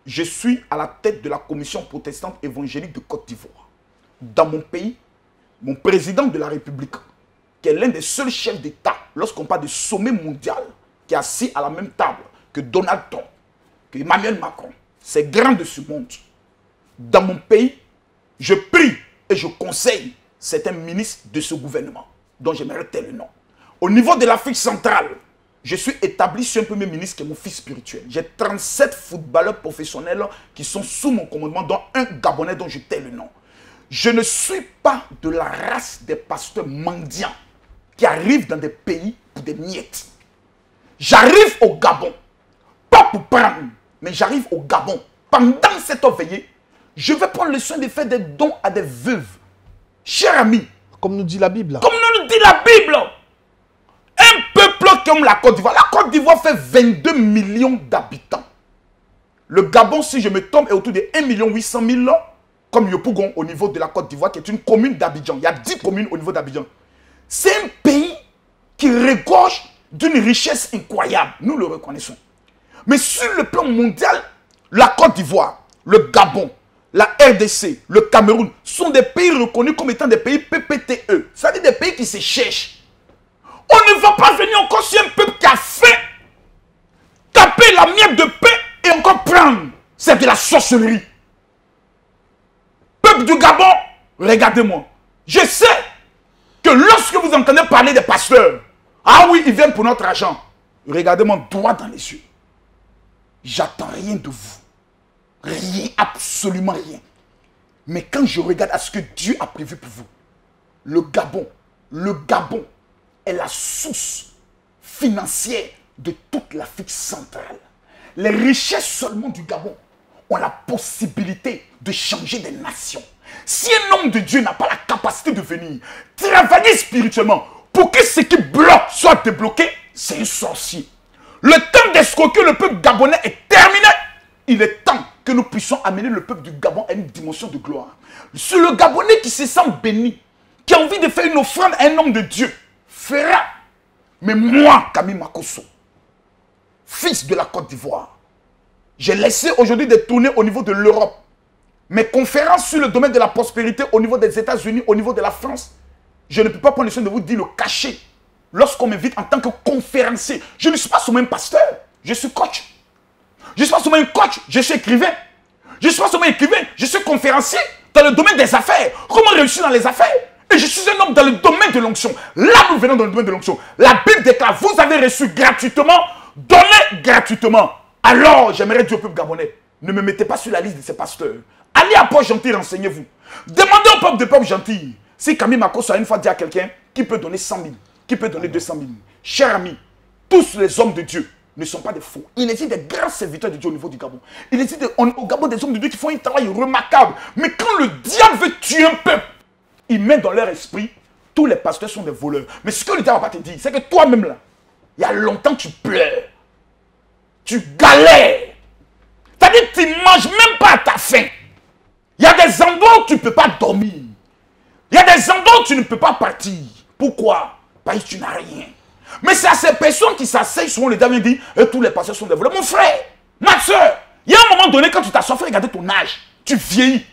je suis à la tête de la commission protestante évangélique de Côte d'Ivoire. Dans mon pays, mon président de la République, qui est l'un des seuls chefs d'État, lorsqu'on parle de sommet mondial, qui est assis à la même table que Donald Trump, que Emmanuel Macron, ces grands de ce monde. Dans mon pays, je prie et je conseille certains ministres de ce gouvernement, dont j'aimerais tel le nom. Au niveau de l'Afrique centrale, je suis établi sur un premier ministre qui est mon fils spirituel. J'ai 37 footballeurs professionnels qui sont sous mon commandement, dont un Gabonais dont je tais le nom. Je ne suis pas de la race des pasteurs mendiants qui arrivent dans des pays pour des miettes. J'arrive au Gabon, pas pour prendre, mais j'arrive au Gabon. Pendant cette veillée, je vais prendre le soin de faire des dons à des veuves. Cher ami, comme nous dit la Bible. Comme nous dit la Bible, un peuple comme la Côte d'Ivoire. La Côte d'Ivoire fait 22 millions d'habitants. Le Gabon, si je me trompe, est autour de 1 800 000 comme Yopougon au niveau de la Côte d'Ivoire, qui est une commune d'Abidjan. Il y a 10 communes au niveau d'Abidjan. C'est un pays qui regorge d'une richesse incroyable. Nous le reconnaissons. Mais sur le plan mondial, la Côte d'Ivoire, le Gabon, la RDC, le Cameroun sont des pays reconnus comme étant des pays PPTE. C'est-à-dire des pays qui se cherchent. On ne va pas venir encore sur un peuple qui a faim, taper la miette de pain et encore prendre. C'est de la sorcellerie. Peuple du Gabon, regardez-moi. Je sais que lorsque vous entendez parler des pasteurs, ah oui, ils viennent pour notre argent. Regardez-moi droit dans les yeux. J'attends rien de vous. Rien, absolument rien. Mais quand je regarde à ce que Dieu a prévu pour vous, le Gabon est la source financière de toute l'Afrique centrale. Les richesses seulement du Gabon ont la possibilité de changer des nations. Si un homme de Dieu n'a pas la capacité de venir travailler spirituellement pour que ce qui bloque soit débloqué, c'est un sorcier. Le temps d'escroquer le peuple gabonais est terminé. Il est temps que nous puissions amener le peuple du Gabon à une dimension de gloire. C'est le Gabonais qui se sent béni, qui a envie de faire une offrande à un homme de Dieu, fera. Mais moi, Camille Makosso, fils de la Côte d'Ivoire, J'ai laissé aujourd'hui des tournées au niveau de l'Europe. Mes conférences sur le domaine de la prospérité au niveau des États-Unis, au niveau de la France, je ne peux pas prendre le soin de vous dire le cachet. Lorsqu'on m'invite en tant que conférencier, je ne suis pas seulement un pasteur, je suis coach. Je ne suis pas seulement un coach, je suis écrivain. Je ne suis pas seulement écrivain, je suis conférencier dans le domaine des affaires. Comment réussir dans les affaires? Et je suis un homme dans le domaine de l'onction. Là, nous venons dans le domaine de l'onction. La Bible déclare, vous avez reçu gratuitement, donnez gratuitement. Alors, j'aimerais dire au peuple gabonais, ne me mettez pas sur la liste de ces pasteurs. Allez à Port-Gentil, renseignez-vous. Demandez au peuple de Port-Gentil. Si Camille Makosso a une fois dit à quelqu'un qui peut donner 100 000, qui peut donner 200 000. Cher ami, tous les hommes de Dieu ne sont pas des faux. Il existe des grands serviteurs de Dieu au niveau du Gabon. Il existe au Gabon des hommes de Dieu qui font un travail remarquable. Mais quand le diable veut tuer un peuple, il met dans leur esprit, tous les pasteurs sont des voleurs. Mais ce que le diable va pas te dire, c'est que toi-même là, il y a longtemps tu pleures. Tu galères. C'est-à-dire que tu ne manges même pas à ta faim. Il y a des endroits où tu ne peux pas dormir. Il y a des endroits où tu ne peux pas partir. Pourquoi? Parce que tu n'as rien. Mais c'est à ces personnes qui s'asseyent souvent, le diable dit, et tous les pasteurs sont des voleurs. Mon frère, ma soeur, il y a un moment donné, quand tu t'assois, fais regarder ton âge. Tu vieillis.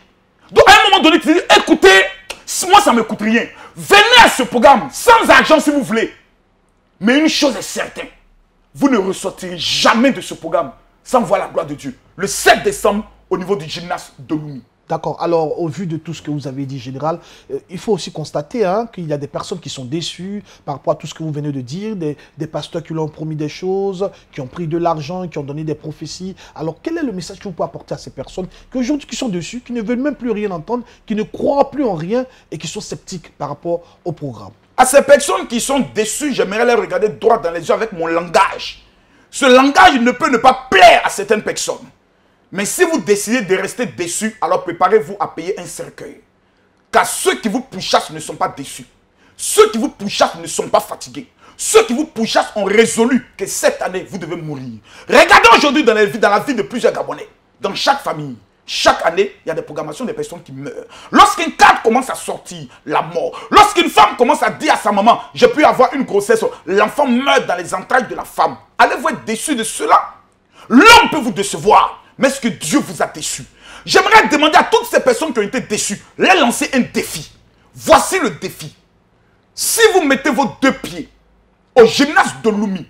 Donc à un moment donné, tu dis, écoutez, moi ça ne me coûte rien. Venez à ce programme, sans argent si vous voulez. Mais une chose est certaine, vous ne ressortirez jamais de ce programme sans voir la gloire de Dieu. Le 7 décembre, au niveau du gymnase de Lumi. D'accord. Alors, au vu de tout ce que vous avez dit, Général, il faut aussi constater qu'il y a des personnes qui sont déçues par rapport à tout ce que vous venez de dire, des pasteurs qui leur ont promis des choses, qui ont pris de l'argent, qui ont donné des prophéties. Alors, quel est le message que vous pouvez apporter à ces personnes qui aujourd'hui qui sont déçues, qui ne veulent même plus rien entendre, qui ne croient plus en rien et qui sont sceptiques par rapport au programme? À ces personnes qui sont déçues, j'aimerais les regarder droit dans les yeux avec mon langage. Ce langage ne peut ne pas plaire à certaines personnes. Mais si vous décidez de rester déçus, alors préparez-vous à payer un cercueil. Car ceux qui vous pourchassent ne sont pas déçus. Ceux qui vous pourchassent ne sont pas fatigués. Ceux qui vous pourchassent ont résolu que cette année, vous devez mourir. Regardez aujourd'hui dans la vie de plusieurs Gabonais. Dans chaque famille, chaque année, il y a des programmations des personnes qui meurent. Lorsqu'un cadre commence à sortir, la mort. Lorsqu'une femme commence à dire à sa maman, j'ai pu avoir une grossesse, l'enfant meurt dans les entrailles de la femme. Allez-vous être déçu de cela? L'homme peut vous décevoir. Mais est-ce que Dieu vous a déçu? J'aimerais demander à toutes ces personnes qui ont été déçues, les lancer un défi. Voici le défi. Si vous mettez vos deux pieds au gymnase de Lumi,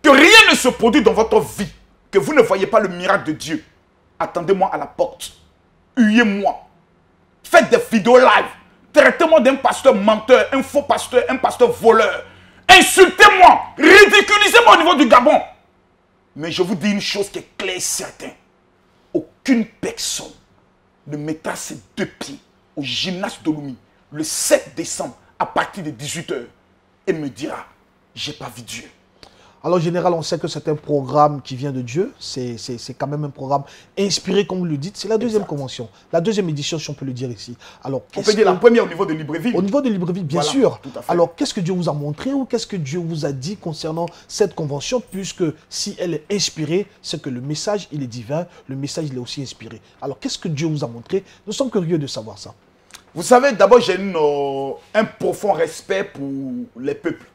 que rien ne se produit dans votre vie, que vous ne voyez pas le miracle de Dieu, attendez-moi à la porte. Huyez-moi. Faites des vidéos live. Traitez-moi d'un pasteur menteur, un faux pasteur, un pasteur voleur. Insultez-moi. Ridiculisez-moi au niveau du Gabon. Mais je vous dis une chose qui est claire et certaine. Aucune personne ne mettra ses deux pieds au gymnase de Lumi le 7 décembre à partir de 18 h et me dira, j'ai pas vu Dieu. Alors, Général, on sait que c'est un programme qui vient de Dieu. C'est quand même un programme inspiré, comme vous le dites. C'est la deuxième convention, la deuxième édition, si on peut le dire ici. Alors, on peut dire la première au niveau de Libreville. Au niveau de Libreville, bien voilà, sûr. Tout à fait. Alors, qu'est-ce que Dieu vous a montré ou qu'est-ce que Dieu vous a dit concernant cette convention, puisque si elle est inspirée, c'est que le message, il est divin, le message, il est aussi inspiré. Alors, qu'est-ce que Dieu vous a montré? Nous sommes curieux de savoir ça. Vous savez, d'abord, j'ai un profond respect pour les peuples.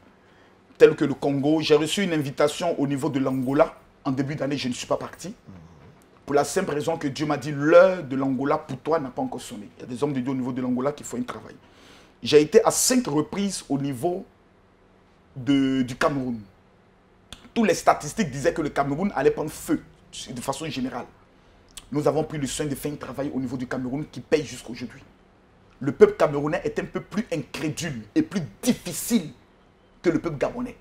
Tel que le Congo. J'ai reçu une invitation au niveau de l'Angola. En début d'année, je ne suis pas parti. Pour la simple raison que Dieu m'a dit, l'heure de l'Angola pour toi n'a pas encore sonné. Il y a des hommes de Dieu au niveau de l'Angola qui font un travail. J'ai été à 5 reprises au niveau du Cameroun. Tous les statistiques disaient que le Cameroun allait prendre feu de façon générale. Nous avons pris le soin de faire un travail au niveau du Cameroun qui paye jusqu'à aujourd'hui. Le peuple camerounais est un peu plus incrédule et plus difficile que le peuple gabonais.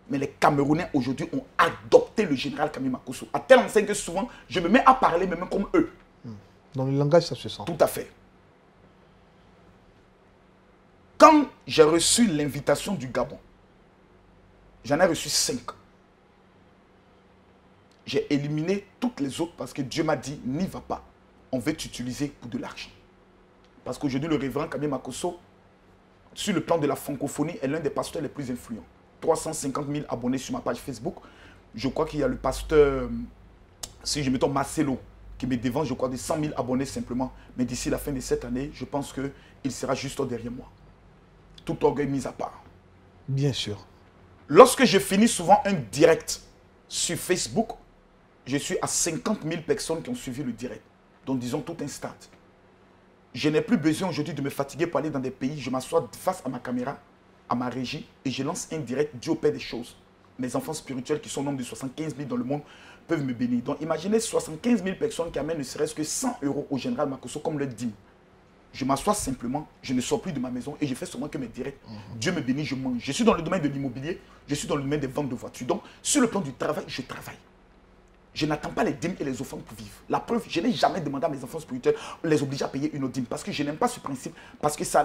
Mais les Camerounais aujourd'hui ont adopté le général Camille Makosso. À tel enseigne que souvent, je me mets à parler même comme eux. Dans le langage, ça se sent. Tout à fait. Quand j'ai reçu l'invitation du Gabon, j'en ai reçu 5. J'ai éliminé toutes les autres parce que Dieu m'a dit, n'y va pas. On veut t'utiliser pour de l'argent. Parce qu'aujourd'hui, le révérend Camille Makosso, sur le plan de la francophonie, est l'un des pasteurs les plus influents. 350 000 abonnés sur ma page Facebook. Je crois qu'il y a le pasteur, si je me trompe, Marcelo, qui me devant, je crois, de 100 000 abonnés simplement. Mais d'ici la fin de cette année, je pense qu'il sera juste derrière moi. Tout orgueil mis à part. Bien sûr. Lorsque je finis souvent un direct sur Facebook, je suis à 50 000 personnes qui ont suivi le direct. Donc disons tout un stade. Je n'ai plus besoin aujourd'hui de me fatiguer pour aller dans des pays. Je m'assois face à ma caméra, à ma régie, et je lance un direct Dieu au Père des choses. Mes enfants spirituels qui sont au nombre de 75 000 dans le monde peuvent me bénir. Donc imaginez 75 000 personnes qui amènent ne serait-ce que 100 € au général Makosso comme leur dîme. Je m'assois simplement, je ne sors plus de ma maison et je fais seulement que mes directs. Dieu me bénit, je mange. Je suis dans le domaine de l'immobilier, je suis dans le domaine des ventes de voitures. Donc sur le plan du travail, je travaille. Je n'attends pas les dîmes et les offrandes pour vivre. La preuve, je n'ai jamais demandé à mes enfants spirituels, les obliger à payer une autre dîme. Parce que je n'aime pas ce principe. Parce que ça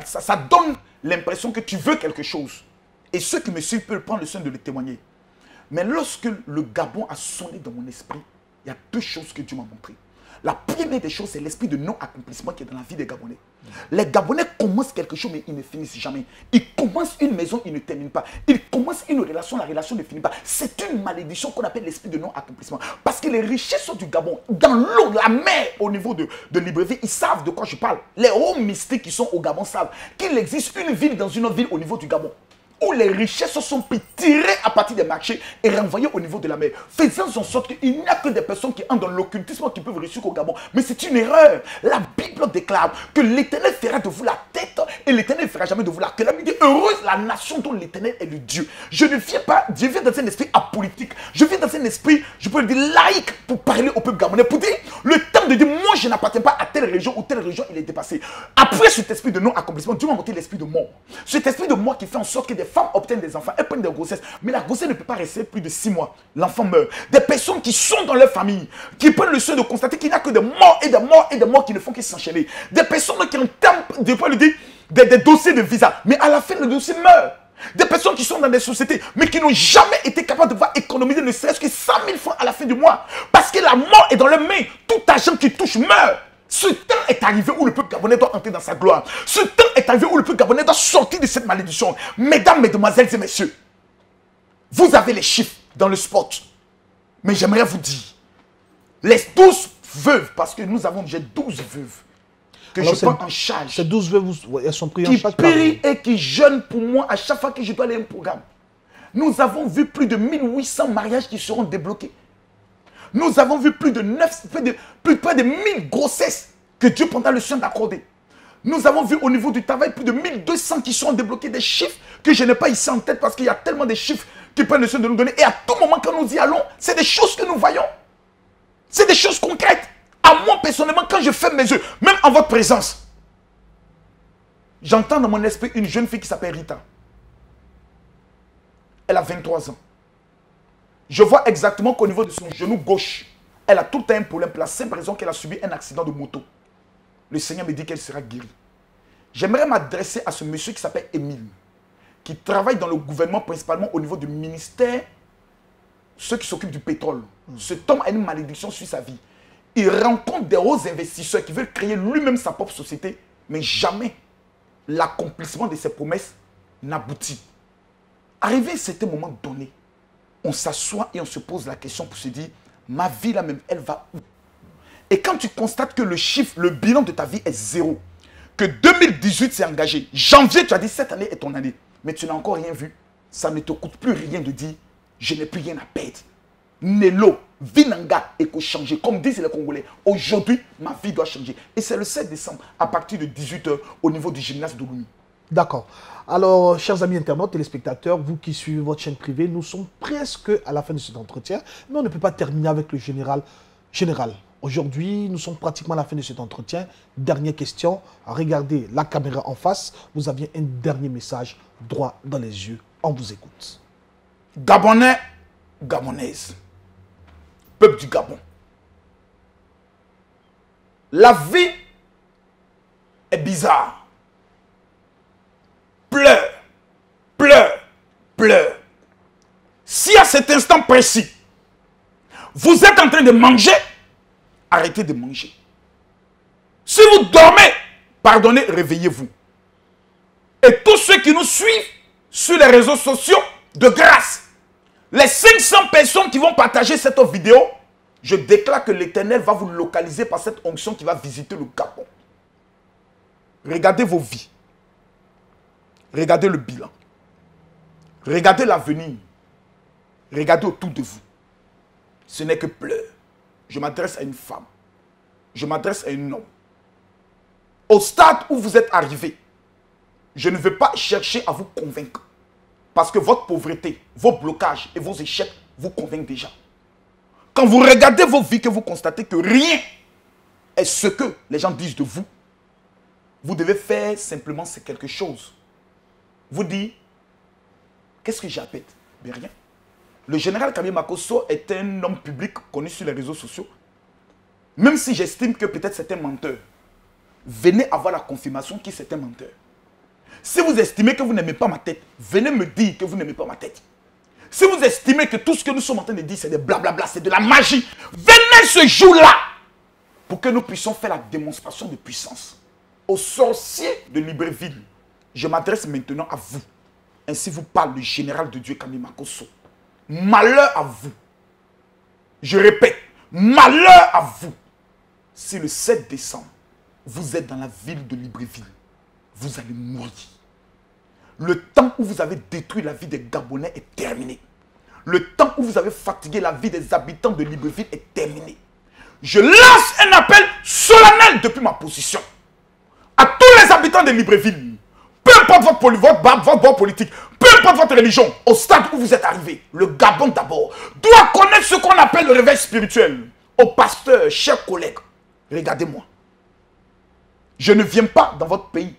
donne l'impression que tu veux quelque chose. Et ceux qui me suivent peuvent prendre le soin de le témoigner. Mais lorsque le Gabon a sonné dans mon esprit, il y a deux choses que Dieu m'a montrées. La première des choses, c'est l'esprit de non-accomplissement qui est dans la vie des Gabonais. Les Gabonais commencent quelque chose, mais ils ne finissent jamais. Ils commencent une maison, ils ne terminent pas. Ils commencent une relation, la relation ne finit pas. C'est une malédiction qu'on appelle l'esprit de non-accomplissement. Parce que les richesses du Gabon, dans l'eau, la mer, au niveau de Libreville, ils savent de quoi je parle. Les hauts mystiques qui sont au Gabon savent qu'il existe une ville dans une autre ville au niveau du Gabon, où les richesses sont tirées à partir des marchés et renvoyées au niveau de la mer, faisant en sorte qu'il n'y a que des personnes qui entrent dans l'occultisme qui peuvent réussir au Gabon. Mais c'est une erreur. La Bible déclare que l'Éternel fera de vous la tête et l'Éternel ne fera jamais de vous la queue. La Bible dit, heureuse la nation dont l'Éternel est le Dieu. Je ne viens pas, je viens dans un esprit apolitique. Je viens dans un esprit, je peux le dire, laïque pour parler au peuple gabonais, pour dire le temps de dire, moi je n'appartiens pas à telle région ou telle région, il est dépassé. Après cet esprit de non-accomplissement, Dieu m'a montré l'esprit de mort. Cet esprit de mort qui fait en sorte que des femmes obtiennent des enfants, elles prennent des grossesses, mais la grossesse ne peut pas rester plus de 6 mois. L'enfant meurt. Des personnes qui sont dans leur famille, qui prennent le soin de constater qu'il n'y a que des morts et des morts et des morts qui ne font que s'enchaîner. Des personnes qui entament, je peux le dire, des dossiers de visa, mais à la fin le dossier meurt. Des personnes qui sont dans des sociétés, mais qui n'ont jamais été capables de voir économiser ne serait-ce que 100 000 francs à la fin du mois. Parce que la mort est dans leurs mains. Tout argent qui touche meurt. Ce temps est arrivé où le peuple gabonais doit entrer dans sa gloire. Ce temps est arrivé où le peuple gabonais doit sortir de cette malédiction. Mesdames, mesdemoiselles et messieurs, vous avez les chiffres dans le sport. Mais j'aimerais vous dire, les 12 veuves, parce que nous avons déjà 12 veuves, que alors je prends en charge. Ces 12 veuves, elles sont prises en charge. Qui prient et qui jeûnent pour moi à chaque fois que je dois aller à un programme. Nous avons vu plus de 1800 mariages qui seront débloqués. Nous avons vu plus de 1000 grossesses que Dieu prendra le soin d'accorder. Nous avons vu au niveau du travail plus de 1200 qui sont débloqués, des chiffres que je n'ai pas ici en tête parce qu'il y a tellement de chiffres qui prennent le soin de nous donner. Et à tout moment quand nous y allons, c'est des choses que nous voyons. C'est des choses concrètes. À moi personnellement, quand je ferme mes yeux, même en votre présence, j'entends dans mon esprit une jeune fille qui s'appelle Rita. Elle a 23 ans. Je vois exactement qu'au niveau de son genou gauche, elle a tout un problème pour la simple raison qu'elle a subi un accident de moto. Le Seigneur me dit qu'elle sera guérie. J'aimerais m'adresser à ce monsieur qui s'appelle Émile, qui travaille dans le gouvernement principalement au niveau du ministère, ceux qui s'occupent du pétrole. Cet homme a une malédiction sur sa vie. Il rencontre des hauts investisseurs qui veulent créer lui-même sa propre société, mais jamais l'accomplissement de ses promesses n'aboutit. Arrivé à un certain moment donné, on s'assoit et on se pose la question pour se dire, ma vie là même, elle va où? Et quand tu constates que le chiffre, le bilan de ta vie est 0, que 2018 s'est engagé, janvier tu as dit cette année est ton année, mais tu n'as encore rien vu, ça ne te coûte plus rien de dire, je n'ai plus rien à perdre. Nelo, Vinanga, et qu'on change. Comme disent les Congolais, aujourd'hui, ma vie doit changer. Et c'est le 7 décembre, à partir de 18 h, au niveau du gymnase de l'ONU. D'accord. Alors, chers amis internautes, téléspectateurs, vous qui suivez votre chaîne privée, nous sommes presque à la fin de cet entretien, mais on ne peut pas terminer avec le général. Aujourd'hui, nous sommes pratiquement à la fin de cet entretien. Dernière question, regardez la caméra en face. Vous aviez un dernier message droit dans les yeux. On vous écoute. Gabonais, Gabonaises, peuple du Gabon. La vie est bizarre. Pleure, pleure, pleure. Si à cet instant précis, vous êtes en train de manger, arrêtez de manger. Si vous dormez, pardonnez, réveillez-vous. Et tous ceux qui nous suivent sur les réseaux sociaux, de grâce, les 500 personnes qui vont partager cette vidéo, je déclare que l'Éternel va vous localiser par cette onction qui va visiter le Gabon. Regardez vos vies. Regardez le bilan. Regardez l'avenir. Regardez autour de vous. Ce n'est que pleurs. je m'adresse à une femme, je m'adresse à un homme. Au stade où vous êtes arrivé, je ne vais pas chercher à vous convaincre. Parce que votre pauvreté, vos blocages et vos échecs vous convainquent déjà. Quand vous regardez vos vies, que vous constatez que rien est ce que les gens disent de vous, vous devez faire simplement c'est quelque chose. Vous dites, qu'est-ce que j'appelle? Ben rien. Le général Camille Makosso est un homme public connu sur les réseaux sociaux. Même si j'estime que peut-être c'est un menteur, venez avoir la confirmation qu'il c'est un menteur. Si vous estimez que vous n'aimez pas ma tête, venez me dire que vous n'aimez pas ma tête. Si vous estimez que tout ce que nous sommes en train de dire, c'est des blablabla, c'est de la magie, venez ce jour-là pour que nous puissions faire la démonstration de puissance. Aux sorciers de Libreville, je m'adresse maintenant à vous. Ainsi vous parle le général de Dieu Camille Makosso. Malheur à vous. Je répète, malheur à vous. Si le 7 décembre, vous êtes dans la ville de Libreville, vous allez mourir. Le temps où vous avez détruit la vie des Gabonais est terminé. Le temps où vous avez fatigué la vie des habitants de Libreville est terminé. Je lance un appel solennel depuis ma position à tous les habitants de Libreville. Peu importe votre bord politique, peu importe votre religion, au stade où vous êtes arrivé, le Gabon d'abord doit connaître ce qu'on appelle le réveil spirituel. Aux pasteurs, chers collègues, regardez-moi. Je ne viens pas dans votre pays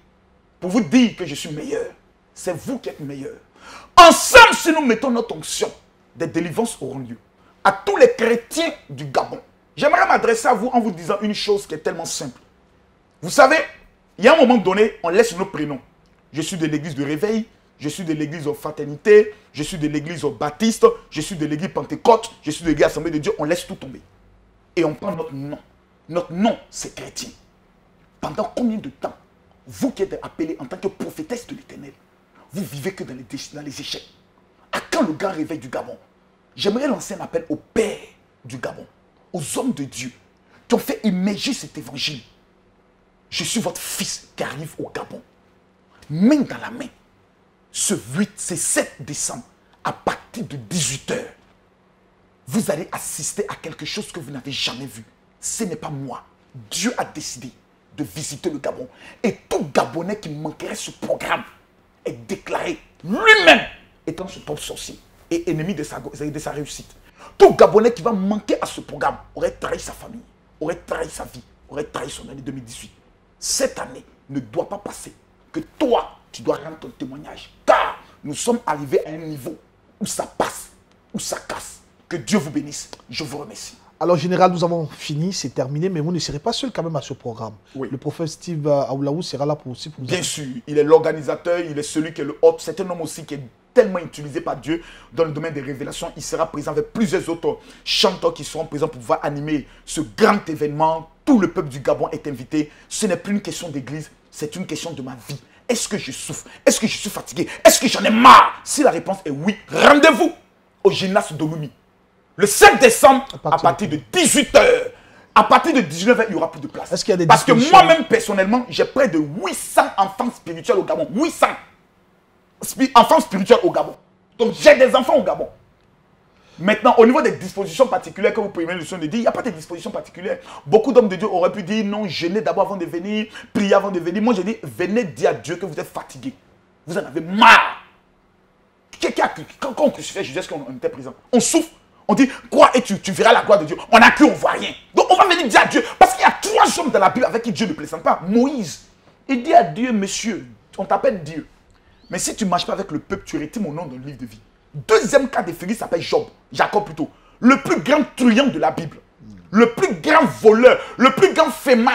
pour vous dire que je suis meilleur. C'est vous qui êtes meilleur. Ensemble, si nous mettons notre onction, des délivrances auront lieu. À tous les chrétiens du Gabon, j'aimerais m'adresser à vous en vous disant une chose qui est tellement simple. Vous savez, il y a un moment donné, on laisse nos prénoms. Je suis de l'église de Réveil, je suis de l'église aux Fraternités, je suis de l'église aux Baptistes, je suis de l'église Pentecôte, je suis de l'église Assemblée de Dieu. On laisse tout tomber. Et on prend notre nom. Notre nom, c'est chrétien. Pendant combien de temps, vous qui êtes appelés en tant que prophétesse de l'Éternel, vous vivez que dans les échecs? À quand le grand réveil du Gabon? J'aimerais lancer un appel aux pères du Gabon, aux hommes de Dieu qui ont fait émerger cet évangile. Je suis votre fils qui arrive au Gabon. Main dans la main. Ce 7 décembre, à partir de 18 h, vous allez assister à quelque chose que vous n'avez jamais vu. Ce n'est pas moi. Dieu a décidé de visiter le Gabon. Et tout Gabonais qui manquerait ce programme est déclaré lui-même étant son propre sorcier et ennemi de sa réussite. Tout Gabonais qui va manquer à ce programme aurait trahi sa famille, aurait trahi sa vie, aurait trahi son année 2018. Cette année ne doit pas passer que toi, tu dois rendre ton témoignage. Car nous sommes arrivés à un niveau où ça passe, où ça casse. Que Dieu vous bénisse. Je vous remercie. Alors, général, nous avons fini, c'est terminé, mais vous ne serez pas seul quand même à ce programme. Oui. Le prophète Steve Aoulaou sera là pour aussi pour vous. Bien sûr, il est l'organisateur, il est celui qui est le hôte. C'est un homme aussi qui est tellement utilisé par Dieu dans le domaine des révélations. Il sera présent avec plusieurs autres chanteurs qui seront présents pour pouvoir animer ce grand événement. Tout le peuple du Gabon est invité. Ce n'est plus une question d'église, c'est une question de ma vie. Est-ce que je souffre? Est-ce que je suis fatigué? Est-ce que j'en ai marre? Si la réponse est oui, rendez-vous au gymnase d'Olumi. Le 7 décembre, à partir de 18 h. À partir de 19 h, il n'y aura plus de place. Est-ce qu'il y a des Parce que moi-même, personnellement, j'ai près de 800 enfants spirituels au Gabon. 800 enfants spirituels au Gabon. Donc, j'ai des enfants au Gabon. Maintenant, au niveau des dispositions particulières que vous pouvez me dire, il n'y a pas de dispositions particulières. Beaucoup d'hommes de Dieu auraient pu dire non, jeûnez d'abord avant de venir, priez avant de venir. Moi, je dis, venez dire à Dieu que vous êtes fatigué. Vous en avez marre. Quand on crucifiait Jésus, est-ce qu'on était présent? On souffre. On dit, crois et tu verras la gloire de Dieu. On a cru, on ne voit rien. Donc on va venir dire à Dieu. Parce qu'il y a 3 hommes dans la Bible avec qui Dieu ne plaisante pas. Moïse, il dit à Dieu, monsieur, on t'appelle Dieu. Mais si tu ne marches pas avec le peuple, tu retires mon nom dans le livre de vie. Deuxième cas de figure s'appelle Job. Jacob plutôt. Le plus grand truand de la Bible. Le plus grand voleur. Le plus grand féman,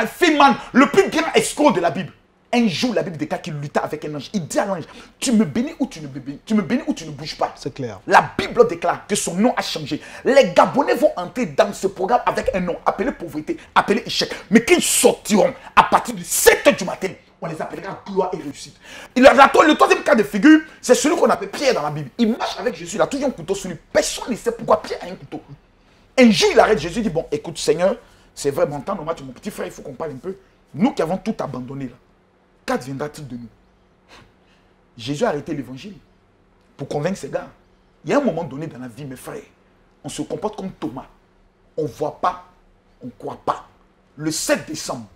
le plus grand escroc de la Bible. Un jour, la Bible déclare qu'il lutta avec un ange. Il dit à l'ange, tu me bénis ou tu ne me bénis. Tu me bénis ou tu ne bouges pas. C'est clair. La Bible déclare que son nom a changé. Les Gabonais vont entrer dans ce programme avec un nom appelé pauvreté, appelé échec. Mais qu'ils sortiront à partir de 7 h du matin. On les appellera gloire et réussite. Le troisième cas de figure, c'est celui qu'on appelle Pierre dans la Bible. Il marche avec Jésus, il a toujours un couteau sur lui. Personne ne sait pourquoi Pierre a un couteau. Un jour, il arrête Jésus, il dit, bon, écoute Seigneur, c'est vrai, mon temps, normal, tu es mon petit frère, il faut qu'on parle un peu. Nous qui avons tout abandonné là. Qu'adviendra-t-il de nous? Jésus a arrêté l'évangile pour convaincre ces gars. Il y a un moment donné dans la vie, mes frères, on se comporte comme Thomas. On ne voit pas, on ne croit pas. Le 7 décembre,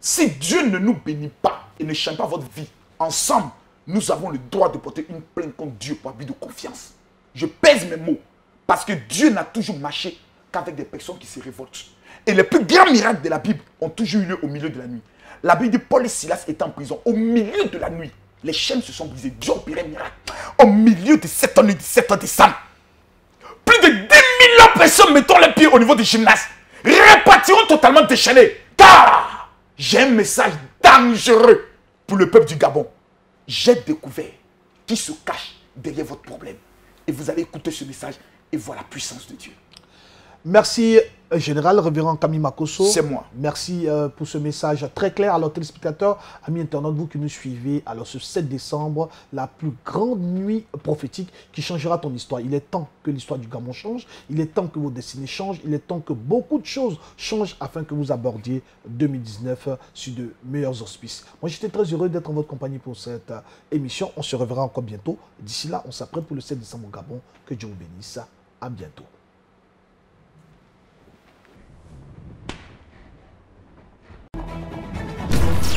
si Dieu ne nous bénit pas et ne change pas votre vie, ensemble, nous avons le droit de porter une plainte contre Dieu pour abus de confiance. Je pèse mes mots parce que Dieu n'a toujours marché qu'avec des personnes qui se révoltent. Et les plus grands miracles de la Bible ont toujours eu lieu au milieu de la nuit. La Bible dit Paul et Silas étaient en prison au milieu de la nuit. Les chaînes se sont brisées. Dieu opérait un miracle. Au milieu de cette nuit, 17 décembre, plus de 10 000 personnes mettant les pieds au niveau du gymnase repartiront totalement déchaînées. Car j'ai un message dangereux pour le peuple du Gabon. J'ai découvert qui se cache derrière votre problème. Et vous allez écouter ce message et voir la puissance de Dieu. Merci, Général, Révérend Camille Makosso. C'est moi. Merci pour ce message très clair. Alors, téléspectateurs, amis internautes, vous qui nous suivez, alors ce 7 décembre, la plus grande nuit prophétique qui changera ton histoire. Il est temps que l'histoire du Gabon change. Il est temps que vos destinées changent. Il est temps que beaucoup de choses changent afin que vous abordiez 2019 sur de meilleurs auspices. Moi, j'étais très heureux d'être en votre compagnie pour cette émission. On se reverra encore bientôt. D'ici là, on s'apprête pour le 7 décembre au Gabon. Que Dieu vous bénisse. À bientôt.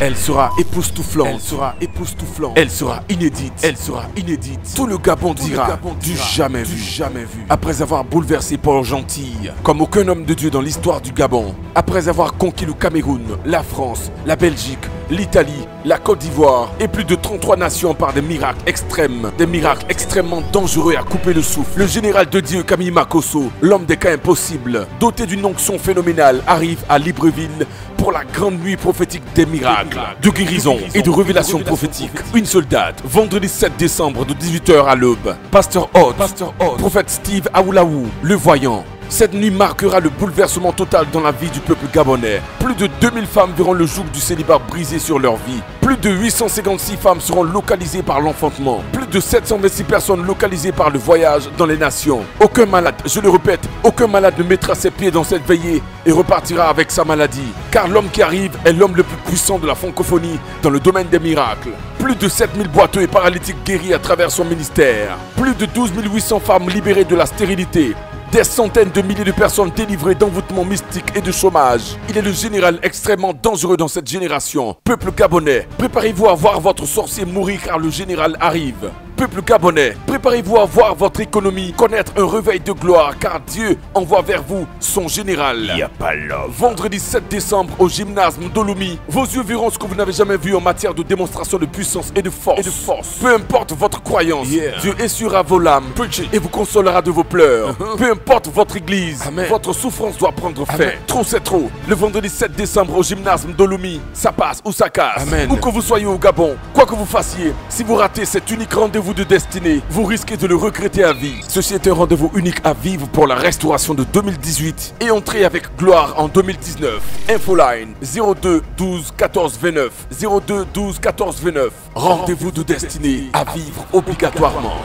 Elle sera époustouflante, elle sera époustouflante, elle sera inédite, elle sera inédite. Tout le Gabon dira du jamais vu, jamais vu. Après avoir bouleversé Port-Gentil, comme aucun homme de Dieu dans l'histoire du Gabon, après avoir conquis le Cameroun, la France, la Belgique, l'Italie, la Côte d'Ivoire et plus de 33 nations par des miracles extrêmes, des miracles extrêmement dangereux à couper le souffle. Le général de Dieu Camille Makosso, l'homme des cas impossibles, doté d'une onction phénoménale, arrive à Libreville pour la grande nuit prophétique des miracles, de guérison et de révélation prophétique. Une seule date, vendredi 7 décembre de 18 h à l'aube. Pasteur Hod, prophète Steve Aoulaou, le voyant. Cette nuit marquera le bouleversement total dans la vie du peuple gabonais. Plus de 2000 femmes verront le joug du célibat brisé sur leur vie. Plus de 856 femmes seront localisées par l'enfantement. Plus de 726 personnes localisées par le voyage dans les nations. Aucun malade, je le répète, aucun malade ne mettra ses pieds dans cette veillée et repartira avec sa maladie. Car l'homme qui arrive est l'homme le plus puissant de la francophonie dans le domaine des miracles. Plus de 7000 boiteux et paralytiques guéris à travers son ministère. Plus de 12 800 femmes libérées de la stérilité. Des centaines de milliers de personnes délivrées d'envoûtements mystiques et de chômage. Il est le général extrêmement dangereux dans cette génération. Peuple gabonais, préparez-vous à voir votre sorcier mourir car le général arrive. Peuple gabonais, préparez-vous à voir votre économie connaître un réveil de gloire car Dieu envoie vers vous son général. Y a pas l'homme. Vendredi 7 décembre au gymnase Ndolomi, vos yeux verront ce que vous n'avez jamais vu en matière de démonstration de puissance et de force. Peu importe votre croyance, Dieu essuiera vos larmes et vous consolera de vos pleurs. Peu importe votre église, votre souffrance doit prendre fin. Trop c'est trop. Le vendredi 7 décembre au gymnase Ndolomi, ça passe ou ça casse. Où que vous soyez au Gabon, quoi que vous fassiez, si vous ratez cet unique rendez-vous de destinée, vous risquez de le regretter à vie. Ceci est un rendez-vous unique à vivre pour la restauration de 2018 et entrer avec gloire en 2019. Infoline 02 12 14 29 02 12 14 29. Rendez-vous de destinée à vivre obligatoirement.